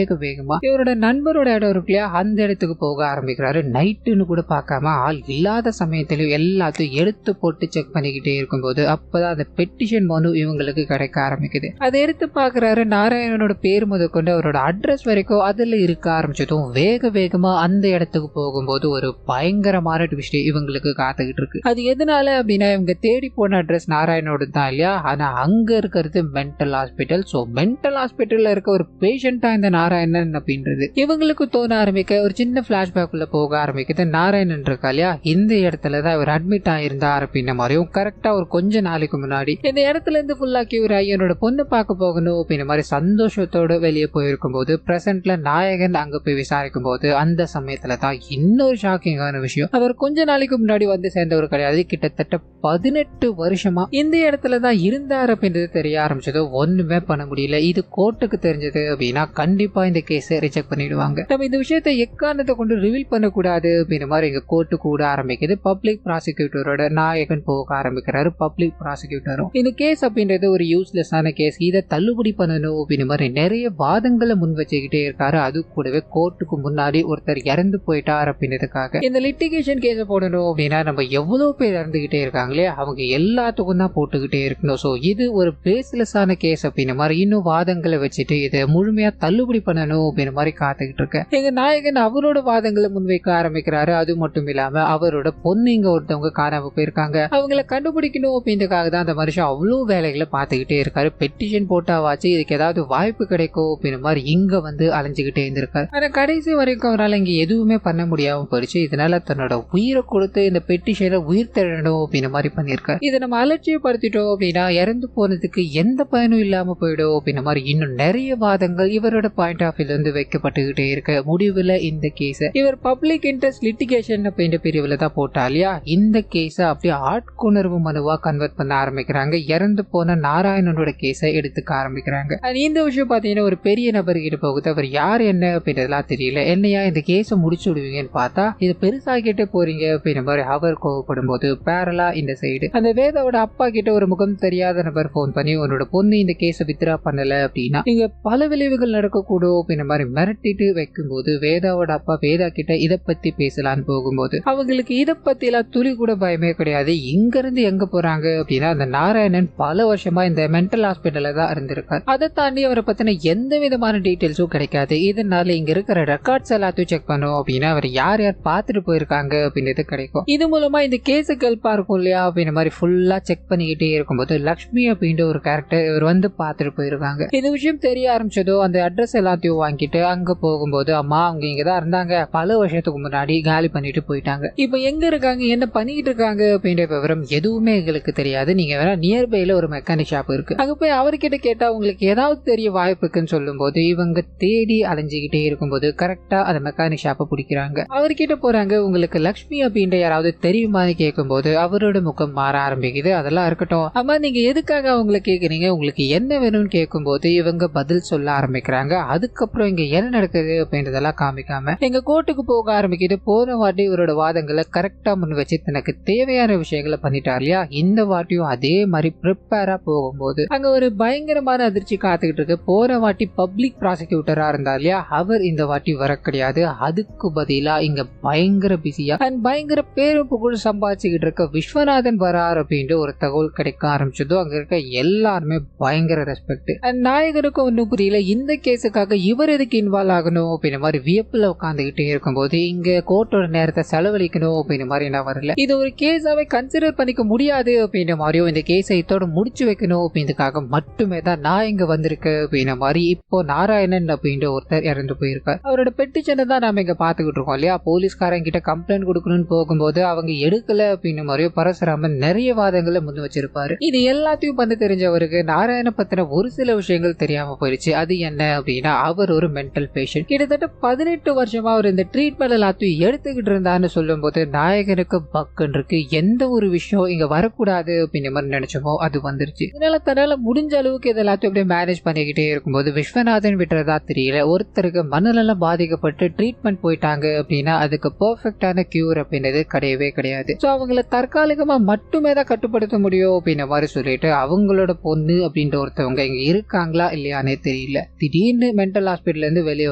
வேகமா இவரோட நண்பரோட இடம் இருக்கு இல்லையா, அந்த இடத்துக்கு போக ஆரம்பிக்கிறாரு. நைட்டுன்னு கூட பார்க்காம ஆள் இல்லாத சமயத்திலும் எல்லாத்தையும் எடுத்து போட்டு செக் பண்ணிக்கிட்டே இருக்கும்போது அப்பதான் அந்த பெட்டிஷன் மனு இவங்களுக்கு கிடைக்க ஆரம்பிக்குது. அதை எடுத்து பாக்குறாரு. நாராயணனோட பேர் முதற்கொண்டு அவரோட அட்ரஸ் வரைக்கும் அதுல இருக்க ஆரம்பிச்சதும் வேகமா அந்த இடத்துக்கு போகும்போது ஒரு பயங்கரமான ட்விஸ்ட் இவங்களுக்கு காத்துக்கிட்டு இருக்கு. அது எதனால அப்படின்னா, இவங்க தேடி போன அட்ரஸ் நாராயணோட தான் இல்லையா, ஆனா அங்க இருக்கிறது மென்டல் ஹாஸ்பிட்டல். சோ மென்டல் ஹாஸ்பிட்டல்ல இருக்க ஒரு பேஷண்டா இந்த நாராயணன் அப்படின்றது இவங்களுக்கு தோண ஆரம்பிக்க, ஒரு சின்ன பிளாஷ்பேக் உள்ள போக ஆரம்பிக்குது. நாராயணன் இருக்கா இல்லையா, இந்த இடத்துலதான் இவர் அட்மிட் ஆயிருந்தார் அப்படின்ற மாதிரியும், கரெக்டா ஒரு கொஞ்ச நாளைக்கு முன்னாடி இந்த இடத்துல இருந்து ஃபுல்லா கியூர் ஆகி என்னோட பொண்ணு பார்க்க போகணும் அப்படின்ற மாதிரி சந்தோஷத்தோட வெளியே போயிருக்கும் போது, பிரசன்ட்ல நாயகன் அங்க போய் விசாரிக்கும் போது அந்த சமயத்துல தான் இன்னொரு ஷாக்கிங்கான விஷயம், அவர் கொஞ்ச நாளைக்கு முன்னாடி வந்து சேர்ந்தவர் கிடையாது, கிட்டத்தட்ட 18 வருஷமா இந்த இடத்துல தான் இருந்தார் அப்படின்றது தெரிய ஆரம்பிச்சது. ஒண்ணுமே பண்ண முடியல. இது கோர்ட்டுக்கு தெரிஞ்சது அப்படின்னா கண்டிப்பா இந்த கேஸை ரிஜெக்ட் பண்ணிடுவாங்க. நம்ம இந்த விஷயத்தை எக்காரணத்தை கொண்டு ரிவீல் பண்ணக்கூடாது அப்படின்ற மாதிரி எங்க கோர்ட்டு கூட ஆரம்பிக்குது. பப்ளிக் ப்ராசிக்யூட்டரோட நாயகன் போக ஆரம்பிக்கிறாரு. பப்ளிக் ப்ராசிக்யூட்டரும் இந்த கேஸ் அப்படின்றது ஒரு யூஸ்லெஸ்ஸான கேஸ், இதை தள்ளுபடி பண்ணணும் அப்படின்னு மாதிரி நிறைய வாதங்களை முன் வச்சுக்கிட்டே இருக்காரு. அது கூடவே கோர்ட்டுக்கு முன்னாடி ஒருத்தர் இறந்து போயிட்டார் அப்படின்றதுக்காக இந்த லிட்டிகேஷன் கேஸை போடணும் அப்படின்னா நம்ம எவ்வளவு பேர் இறந்துகிட்டே இருக்காங்களே அவங்க எல்லாத்துக்கும் தான் போட்டுக்கிட்டே இருக்கணும். ஸோ இது ஒரு பேஸ்லெஸ்ஸான கேஸ் அப்படின்ற மாதிரி இன்னும் வாதங்களை வச்சுட்டு இதை முழுமையா தள்ளுபடி பண்ணணும் அப்படின்ற மாதிரி காத்துக்கிட்டு இருக்கேன். எங்க நாயகன் அவரோட வாதங்களை முன்வைக்க ஆரம்பிக்கிறாரு. அது மட்டும் இல்லாம அவரோட பொண்ணு இங்க ஒருத்தவங்க காணாம போயிருக்காங்க, அவங்கள கண்டுபிடிக்கணும் அப்படின்றதுக்காக தான் அந்த மனுஷன் அவ்வளவு வேலைகளை பார்த்துக்கிட்டே இருக்காரு. பெட்டிஷன் போட்டாவாச்சு இதுக்கு ஏதாவது வாய்ப்பு கிடைக்கும் அப்படின்ற மாதிரி இங்க வந்து அலைஞ்சுக்கிட்டே இருந்திருக்காரு. ஆனா கடைசி வரைக்கும் அவரால் இங்க எதுவுமே பண்ண முடியாம போயிடுச்சு. இதனால தன்னோட உயிரை கொடுத்து இந்த பெட்டிஷனை உயிர் தரணும் அப்படின்ற மாதிரி பண்ணியிருக்காரு. இதை நம்ம அலட்சியப்படுத்திட்டோம் அப்படின்னா இறந்து போனதுக்கு எந்த பயனும் இல்லாம போயிடும் அப்படின்ற மாதிரி இன்னும் நிறைய வாதங்கள் இவரோட பாயிண்ட் ஆஃப் வியூல இருந்து வைக்கப்பட்டுக்கிட்டே இருக்க முடிவுல இந்த கேஸை இவர் பப்ளிக் இன்ட்ரெஸ்ட் லிட்டிகேஷன் அப்படின்ற பிரிவுல தான் போட்டா இல்லையா. இந்த கேஸை அப்படியே ஆட்கொணர்வு மனுவா கன்வெர்ட் பண்ண ஆரம்பிக்கிறாங்க. இறந்து போன நாராயணனோட கேஸை எடுத்துக்க ஆரம்பிக்கிறாங்க. இந்த விஷயம் பாத்தீங்கன்னா ஒரு பெரிய நபர்கிட்ட போகுது. அவர் யார் என்ன அப்படின்றதுலாம் தெரியல. என்னையா இந்த கேஸை முடிச்சு விடுவீங்கன்னு பார்த்தா இது பெருசாகிட்டே போறீங்க அப்படின்ற மாதிரி அவர் கோவப்படும் போது பேரலா இந்த சைடு அந்த வேதாவோட அப்பா கிட்ட ஒரு முகம் தெரியாத நபர் போன் பண்ணி உன்னோட பொண்ணு இந்த கேஸை வித்ரா பண்ணல அப்படின்னா இங்க பல விளைவுகள் நடக்கக்கூடும் அப்படின்ற மாதிரி மிரட்டிட்டு வைக்கும்போது வேதாவோட அப்பா வேதா கிட்ட இதை பத்தி பேசலான்னு போகும்போது அவங்களுக்கு இதை பத்தி எல்லாம் துளி கூட பயமே கிடையாது. இங்க இருந்து எங்க போறாங்க அப்படின்னா அந்த நாராயணன் பல வருஷமா இந்த மென்டல் ஹாஸ்பிட்டல்ல தான் இருந்திருக்காரு. அதை தாண்டி அவரை பத்தின எந்த விதமான டீடைல்ஸும் கிடைக்காது. இதனால இங்க இருக்கிற ரெக்கார்ட்ஸ் எல்லாத்தையும் செக் பண்ணோம் அப்படின்னா அவர் யார் யார் பார்த்துட்டு போயிருக்காங்க அப்படின்றது கிடைக்கும். இது மூலமா இந்த கேஸுக்கு ஹெல்ப்பா இருக்கும் இல்லையா அப்படின்ற மாதிரி ஃபுல்லா செக் பண்ணிக்கிட்டே இருக்கும்போது லக்ஷ்மி அப்படின்ற ஒரு கேரக்டர் இவர் வந்து பார்த்துட்டு போயிருக்காங்க. இந்த விஷயம் தெரிய ஆரம்பிச்சதோ அந்த அட்ரஸ் எல்லாத்தையும் வாங்கிட்டு அங்க போகும்போது அம்மா அவங்க இங்கதான் இருந்தாங்க, பல வருஷத்துக்கு முன்னாடி காலி பண்ணிட்டு போயிட்டாங்க, இப்ப எங்க இருக்காங்க என்ன பண்ணிட்டு இருக்காங்க அப்படின்ற விவரம் எதுவுமே எங்களுக்கு தெரியாது. நீங்க வேணா நியர்பைல ஒரு மெக்கானிக் ஷாப் இருக்கு, அங்க போய் அவர்கிட்ட கேட்டா உங்களுக்கு ஏதாவது தெரிய வாய்ப்பு இருக்குன்னு சொல்லும் போது இவங்க தேடி அலைஞ்சுக்கிட்டே இருக்கும்போது கரெக்டா அந்த மெக்கானிக் ஷாப்பை பிடிக்கிறாங்க. அவர்கிட்ட போறாங்க. உங்களுக்கு லக்ஷ்மி அப்படின்ற யாராவது தெரியுமான்னு கேட்கும் போது அவரோட முகம் மாற ஆரம்பிக்குது. அதெல்லாம் இருக்கட்டும் அம்மா நீங்க எதுக்காக அவங்களை கேக்குறீங்க, உங்களுக்கு என்ன வேணும்னு கேட்கும் போது இவங்க பதில் சொல்ல ஆரம்பிக்கிறாங்க. அதுக்கப்புறம் இங்க என்ன நடக்குது அப்படின்றதெல்லாம் காமிக்காம எங்க கோர்ட்டுக்கு போக ஆரம்பிக்குது. போன வாட்டி இவரோட வாதங்களை கரெக்டா முன் வச்சு தனக்கு தேவையான விஷயங்களை பண்ணிட்டார் இல்லையா. இந்த வாட்டியும் அதே மாதிரி ப்ரிப்பேரா போகும்போது அங்க ஒரு பயங்கரமான அதிர்ச்சி காத்துக்கிட்டு இருக்கு. போன வாட்டி பப்ளிக் ப்ராசிக்யூட்டரா இருந்தார் இல்லையா, அவர் இந்த வாட்டி வர கிடையாது. அதுக்கு பதிலா இங்க பயங்கர பிஸியா அண்ட் பயங்கர பேரும் புகழ் சம்பாதிச்சுக்கிட்டு இருக்க விஸ்வநாதன் வரார் அப்படின்ற ஒரு தகவல் கிடைக்க ஆரம்பிச்சதோ அங்க இருக்க எல்லாருமே பயங்கர ரெஸ்பெக்ட். அண்ட் நாயகனுக்கும் ஒன்னும் புரியல இந்த கேஸுக்காக இவர் எதுக்கு இன்வால்வ் ஆகணும் அப்படின்ற மாதிரி வியப்புல உட்காந்துக்கிட்டே இருக்கும்போது இங்க கோர்ட்டோட நேரத்தை செலவழிக்கணும் அப்படின்ற மாதிரி என்ன வரல. இது ஒரு கேஸாவே கன்சிடர் பண்ணிக்க முடியாது அப்படின்ற மாதிரியும் இந்த கேஸை இதோட முடிச்சு வைக்கணும் அப்படின்றதுக்காக மட்டுமே தான் நான் இங்க வந்திருக்கேன் அப்படின்ற மாதிரி இப்போ நாராயணன் அப்படின்ற ஒருத்தர் இறந்து போயிருக்கார். அவரோட பெட்டிஷனை தான் நாம இங்க பாத்துக்கிட்டு இருக்கோம் இல்லையா. போலீஸ்காரங்க கிட்ட கம்ப்ளைண்ட் கொடுக்கணும்னு போகும்போது அவங்க எடுக்கல அப்படின்ற மாதிரியோ பரசுராமன் நிறைய வாதங்களை முன் வச்சிருப்பாரு. இது எல்லாத்தையும் பண்ண தெரிஞ்சவருக்கு நாராயண பத்தின ஒரு சில விஷயங்கள் தெரியாம போயிடுச்சு. அது என்ன அப்படின்னா அவர் ஒரு மென்டல் பேஷண்ட். கிட்டத்தட்ட 18 வருஷமா அவர் இந்த ட்ரீட்மெண்ட் எல்லாத்தையும் எடுத்துக்கிட்டு இருந்தான்னு சொல்லும் போது நாயகனுக்கு பக்குன்னு இருக்கு. எந்த ஒரு விஷயம் இங்க வரக்கூடாது அப்படின்ற மாதிரி நினைச்சோமோ அது வந்துருச்சு. இதனால தன்னால முடிஞ்ச அளவுக்கு இது எல்லாத்தையும் அப்படியே மேனேஜ் பண்ணிக்கிட்டே இருக்கும்போது விஸ்வநாதன் விட்டுறதா தெரியல. ஒருத்தருக்கு மனநலம் பாதிக்கப்பட்டு ட்ரீட்மெண்ட் போயிட்டாங்க அப்படின்னா அதுக்கு பெர்ஃபெக்டான கியூர் அப்படின்றது கிடையவே கிடையாது. ஸோ அவங்கள தற்காலிகமா மட்டுமே தான் கட்டுப்படுத்த முடியும் அப்படின்ற மாதிரி சொல்லிட்டு அவங்களோட பொண்ணு அப்படின்ற ஒருத்தவங்க இங்க இருக்காங்களா இல்லையானே தெரியல. திடீர்னு மென்டல் ஹாஸ்பிட்டல்ல இருந்து வெளியே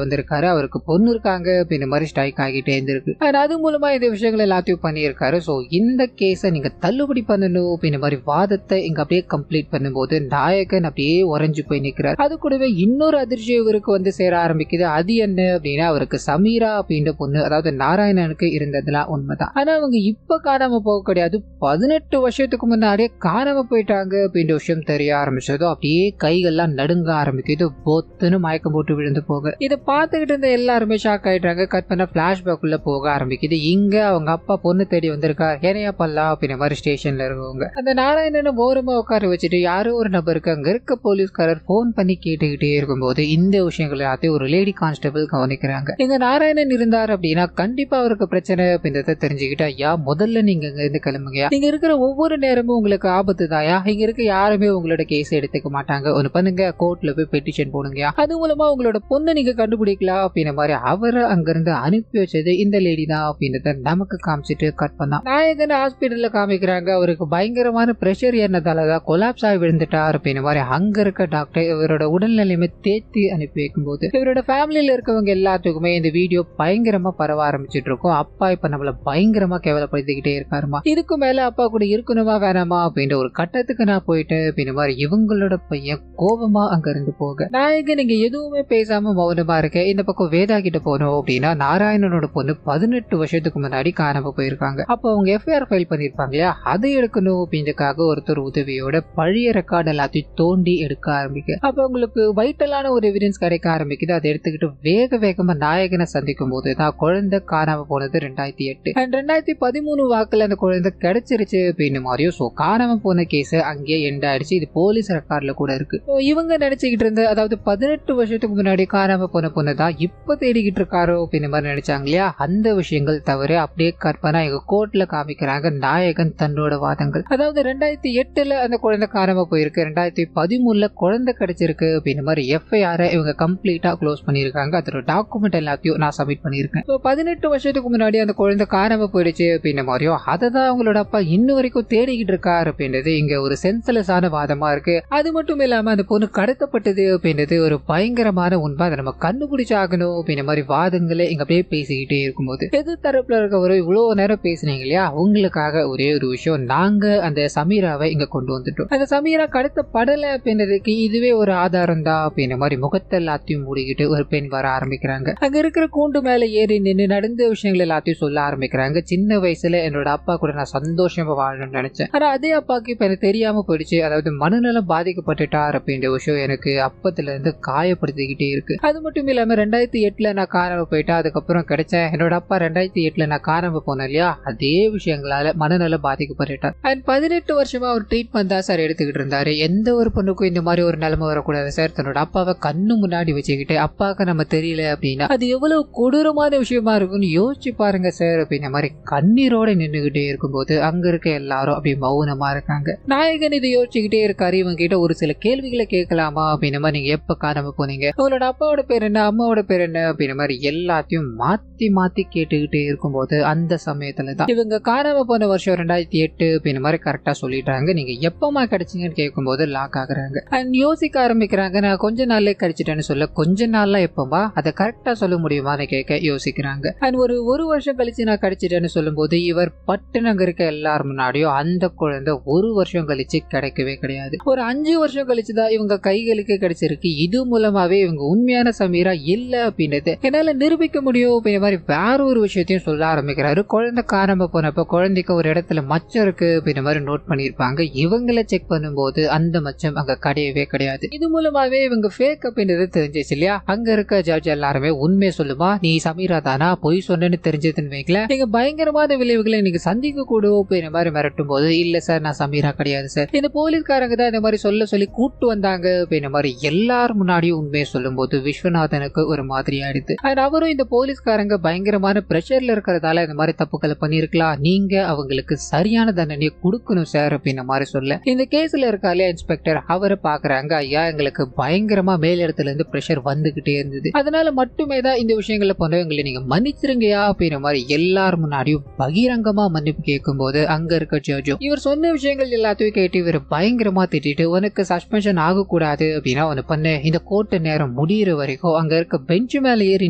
வந்திருக்காரு. அவருக்கு பொண்ணு இருக்காங்க அப்படின்ற மாதிரி ஸ்ட்ரைக் ஆகிட்டே இருந்திருக்கு. அது மூலமா இந்த விஷயங்கள் எல்லாத்தையும் பண்ணியிருக்காரு. ஸோ இந்த கேஸை நீங்க தள்ளுபடி பண்ணணும் அப்படின்ற மாதிரி வாதத்தை இங்க அப்படியே கம்ப்ளீட் பண்ணும்போது நாயகன் அப்படியே உறைஞ்சு போய் நிற்கிறார். அது கூடவே இன்னொரு அதிர்ச்சி இவருக்கு வந்து சேர ஆரம்பிக்குது. அது என்ன அப்படின்னா அவருக்கு சமீரா அப்படின்ற பொண்ணு அதாவது நாராயணனுக்கு இருந்ததுலாம் உண்மைதான். ஆனா அவங்க இப்ப காணாம போக கிடையாது, 18 வருஷத்துக்கு முன்னாடியே காணாம போயிட்டாங்க அப்படின்ற விஷயம் தெரிய ஆரம்பிச்சதோ அப்படியே கைகள்லாம் நடுங்க ஆரம்பிக்குது. பொத்துன்னு மயக்கம் போட்டு விழுந்து போக இதை பார்த்துக்கிட்டு இருந்த எல்லாருமே ஷாக் ஆயிட்டாங்க. கட் பண்ண பிளாஷ்பேக் உள்ள போக ஆரம்பிக்குது. இங்க அவங்க அப்பா பொண்ணு தேடி வந்திருக்கார் ஏனையா பல்லா அப்படின்ற மாதிரி ஸ்டேஷன்ல இருக்கவங்க அந்த நாராயணனை ஓரமா உட்கார வச்சுட்டு யாரோ ஒரு நபருக்கு அங்க இருக்க போலீஸ்காரர் போன் பண்ணி கேட்டுக்கிட்டே இருக்கும்போது இந்த விஷயங்கள் எல்லாத்தையும் ஒரு லேடி கான்ஸ்டபிள் கவனிக்கிறாங்க. எங்க நாராயணன் இருந்தார் அப்படின்னா கண்டிப்பா அவருக்கு பிரச்சனை அப்படின்றத தெரிஞ்சுக்கிட்டா ஐயா முதல்ல நீங்க இங்க இருந்து கிளம்புங்க, நீங்க இருக்கிற ஒவ்வொரு நேரமும் உங்களுக்கு ஆபத்து தாயா, இங்க இருக்க யாருமே உங்களோட கேஸ் எடுத்துக்க மாட்டாங்க, ஒன்னு பண்ணுங்க கோர்ட்ல போய் பெட்டிஷன் போடுங்க, அது மூலமா உங்களோட பொண்ணை நீங்க கண்டுபிடிக்கலாம் அப்படின்ற மாதிரி அவரை அங்கிருந்து அனுப்பி வச்சது இந்த லேடி தான் அப்படின்றத நமக்கு காமிச்சிட்டு கட் பண்ணா. நாயகன் ஹாஸ்பிட்டல்ல காமிக்கிறாங்க. அவருக்கு பயங்கரமான பிரஷர் ஏறினதாலதான் கொலாப்ஸ் ஆகி விழுந்துட்டார் அப்படின்ற மாதிரி அங்க இருக்க டாக்டர் இவரோட உடல்நிலையுமே தேத்தி அனுப்பி வைக்கும்போது இவரோட ஃபேமிலியில இருக்கவங்க எல்லாத்துக்குமே இந்த வீடியோ பயங்கரமா பரவ ஆரம்பிச்சிட்டு இருக்கும். அப்பா இப்ப நம்மள பயங்கரமா கேவலப்படுத்திக்கிட்டே இருக்காருமா, இதுக்கு மேல அப்பா கூட இருக்கணுமா வேணாமா அப்படின்ற ஒரு கட்டத்துக்கு நான் போயிட்டேன் அப்படின்ற மாதிரி இவங்களோட பையன் கோபமா அங்க இருந்து போக நாயகன் நீங்க எதுவுமே பேசாம மௌனமா இருக்க. இந்த பக்கம் வேதா கிட்ட போனோம் அப்படின்னா நாராயணனோட பொண்ணு 18 வருஷத்துக்கு முன்னாடி காணாம போயிருக்காங்க. அப்ப அவங்க எஃப்ஐஆர் ஃபைல் பண்ணிருப்பாங்க இல்லையா, அதை எடுக்கணும் அப்படின்றதுக்காக ஒருத்தர் உதவியோட பழைய ரெக்கார்டு எல்லாத்தையும் தோண்டி எடுக்க ஆரம்பிக்க அப்ப உங்களுக்கு வைட்டலான ஒரு எவிடன்ஸ் கிடைக்க ஆரம்பிக்குது. அதை எடுத்துக்கிட்டு வேக வேகமா நாயகனை சந்திக்கும் போது தான் குழந்தை காணாம போனது 2008 அண்ட் 2013 வாக்குல அந்த குழந்தை கிடைச்சிருச்சு அப்படின்னு மாதிரியும். சோ காணாம போன கேஸ் அங்கேயே எண்ட் ஆயிடுச்சு. இது போலீஸ் ரெக்கார்ட்ல கூட இருக்கு. இவங்க நினைச்சுக்கிட்டு இருந்த அதாவது 18 வருஷத்துக்கு முன்னாடி காணாம போன பொண்ணு தான் இப்ப தேடிக்கிட்டு இருக்காரோ அப்படின்னு மாதிரி நினைச்சாங்க இல்லையா, அந்த விஷயங்கள் தவிர அப்படியே கற்பனா எங்க கோர்ட்ல காமிக்கிறாங்க நாயகன் தன்னோட வாதங்கள். அதாவது 2008 அந்த குழந்தை காணாம போயிருக்கு, 2013 குழந்தை கிடைச்சிருக்கு அப்படின்னு மாதிரி எஃப்ஐஆர் இவங்க கம்ப்ளீட்டா க்ளோஸ் பண்ணிருக்காங்க. அதோட டாக்குமெண்ட் எல்லாத்தையும் நான் சப்மிட் பண்ணிருக்கேன். 18 வருஷத்துக்கு முன்னாடி அந்த குழந்தை காணாம போயிடுச்சு அப்படின்ற மாதிரியும் அதை தான் அவங்களோட அப்பா இன்னும் வரைக்கும் தேடிக்கிட்டு இருக்காரு அப்படின்றது இங்க ஒரு சென்ஸ்லெஸ்ஸான வாதமா இருக்கு. அது மட்டும் இல்லாம அந்த பொண்ணு கடத்தப்பட்டது அப்படின்றது ஒரு பயங்கரமான உண்மை, அதை நம்ம கண்டுபிடிச்சாகணும் அப்படின்ற மாதிரி வாதங்களை இங்க அப்படியே பேசிக்கிட்டே இருக்கும்போது எது தரப்புல இருக்கவரை இவ்வளவு நேரம் பேசினீங்க இல்லையா, உங்களுக்காக ஒரே ஒரு விஷயம், நாங்க அந்த சமீராவை இங்க கொண்டு வந்துட்டோம். அந்த சமீரா கடத்தப்படலை அப்படின்றதுக்கு இதுவே ஒரு ஆதாரம் தான் அப்படின்ற மாதிரி முகத்தை எல்லாத்தையும் மூடிக்கிட்டு ஒரு பெண் வர ஆரம்பிக்கிறாங்க. அங்க இருக்கிற கூண்டு மேல ஏறி நின்று நடந்த விஷயங்கள் எல்லாத்தையும் சொல்ல ஆரம்பிக்கிறாங்க. சின்ன வயசுல என்னோட அப்பா கூட நான் சந்தோஷமா வாழணும்னு நினைச்சேன், ஆனா அதே அப்பாவுக்கு இப்ப எனக்கு தெரியாம போயிடுச்சு, அதாவது மனநலம் பாதிக்கப்பட்டுட்டார் அப்படின்ற விஷயம் எனக்கு அப்பத்துல இருந்து காயப்படுத்திக்கிட்டே இருக்கு. அது மட்டும் இல்லாம 2008 நான் காணாம போயிட்டேன், அதுக்கப்புறம் கிடைச்சேன். என்னோட அப்பா 2008 நான் காணாம போனேன் இல்லையா, அதே விஷயங்களால மனநலம் பாதிக்கப்பட்டுட்டார். அண்ட் 18 வருஷமா அவர் ட்ரீட்மெண்ட் தான் சார் எடுத்துக்கிட்டு இருந்தாரு. எந்த ஒரு பொண்ணுக்கும் இந்த மாதிரி ஒரு நிலைமை வரக்கூடாது சார். தன்னோட அப்பாவை கண்ணு முன்னாடி வச்சுக்கிட்டு அப்பாவுக்கு நம்ம தெரியல அப்படின்னா அது எவ்வளவு கொடூரமான விஷயமா இருக்கும்னு யோசிச்சு பாருங்க சார் அப்படின்ற மாதிரி கண்ணீரோட நின்றுகிட்டே இருக்கும்போது அங்க இருக்க எல்லாரும் அப்படி மௌனமா இருக்காங்க. நாயகன் இதை யோசிச்சுக்கிட்டே இருக்காரு. இவங்க கிட்ட ஒரு சில கேள்விகளை கேட்கலாமா அப்படின்ற மாதிரி, நீங்க எப்ப காணாம போனீங்க, உங்களோட அப்பாவோட பேர் என்ன, அம்மாவோட பேர் என்ன அப்படின்ற மாதிரி எல்லாத்தையும் மாத்தி மாத்தி கேட்டுக்கிட்டே இருக்கும்போது அந்த சமயத்துல தான் இவங்க காணாம போன வருஷம் 2008 அப்படின்ற மாதிரி கரெக்டா சொல்லிட்டாங்க. நீங்க எப்பமா கிடைச்சீங்கன்னு கேட்கும்போது லாக் ஆகுறாங்க. அண்ட் யோசிக்க ஆரம்பிக்கிறாங்க. நான் கொஞ்ச நாள்ல கிடைச்சிட்டேன்னு சொல்ல, கொஞ்ச நாள்ல எப்பமா அதை கரெக்டா சொல்ல முடியுமான்னு கேட்க யோசிக்கிறாங்க. அண்ட் ஒரு வருஷம் கழிச்சு நான் கிடைச்சிட்டேன்னு சொல்லும் போது இவர் பட்டுனங்க இருக்க எல்லாரும் முன்னாடியும் அந்த குழந்தை ஒரு வருஷம் கழிச்சு கிடைக்கவே கிடையாது, ஒரு 5 வருஷம் கழிச்சுதான் இவங்க கைகளுக்கு கிடைச்சிருக்கு. இது மூலமாவே இவங்க உண்மையான சமீரா இல்ல அப்படின்றது என்னால நிரூபிக்க முடியும் அப்படின்ற மாதிரி வேற ஒரு விஷயத்தையும் சொல்ல ஆரம்பிக்கிறாரு. குழந்தை காணாம போனப்ப குழந்தைக்கு ஒரு இடத்துல மச்சம் இருக்கு அப்படின்ற மாதிரி நோட் பண்ணிருப்பாங்க. இவங்களை செக் பண்ணும்போது அந்த மச்சம் அங்க கிடையவே கிடையாது. இது மூலமாவே இவங்க ஃபேக் அப்படின்றது தெரிஞ்சிச்சு இல்லையா. அங்க இருக்க ஜட்ஜ் எல்லாருமே உண்மையை சொல்லுமா, நீ சமீரா தானா, பொய் சொன்னு தெரிஞ்சதுன்னு வைக்கல, நீங்க பயங்கரமான விளைவுகளை நீங்க சந்திக்க கூடும் அப்படின்ற மாதிரி மிரட்டும் போது இல்ல சார் நான் சமீரா கிடையாது சார், இந்த போலீஸ்காரங்க தான் இந்த மாதிரி சொல்லி கூட்டு வந்தாங்க அப்படின்ற மாதிரி எல்லாரும் முன்னாடியும் உண்மையை சொல்லும் போது விஸ்வநாதனுக்கு ஒரு மாதிரி ஆயிடுது. அவரும் இந்த போலீஸ்காரங்க பயங்கரமான பிரஷர்ல இருக்கிறதால இந்த மாதிரி தப்புக்களை பண்ணிருக்கலாம், நீங்க அவங்களுக்கு சரியான தண்டனையை கொடுக்கணும் சார் அப்படின்ற மாதிரி சொல்ல இந்த கேஸ்ல இருக்காலே இன்ஸ்பெக்டர் அவரை பாக்குறாங்க. ஐயா எங்களுக்கு பயங்கரமா மேலிடத்துல இருந்து பிரஷர் வந்துகிட்டே இருந்தது, அதனால மட்டுமே தான் இந்த விஷயங்களை போனவங்களை நீங்க மன்னிச்சிருங்கயா அப்படின்ற மாதிரி எல்லாரும் முன்னாடியும் பகிரங்கமா மன்னிப்பு கேட்கும் போது அங்க இருக்க ஜட்ஜும் இவர் சொன்ன விஷயங்கள் எல்லாத்தையும் கேட்டு இவர் பயங்கரமா திட்டிட்டு உனக்கு சஸ்பென்ஷன் ஆகக்கூடாது அப்படின்னா ஒன்னு பண்ணு, இந்த கோர்ட்டு நேரம் முடியிற வரைக்கும் அங்க இருக்க பெஞ்சு மேல ஏறி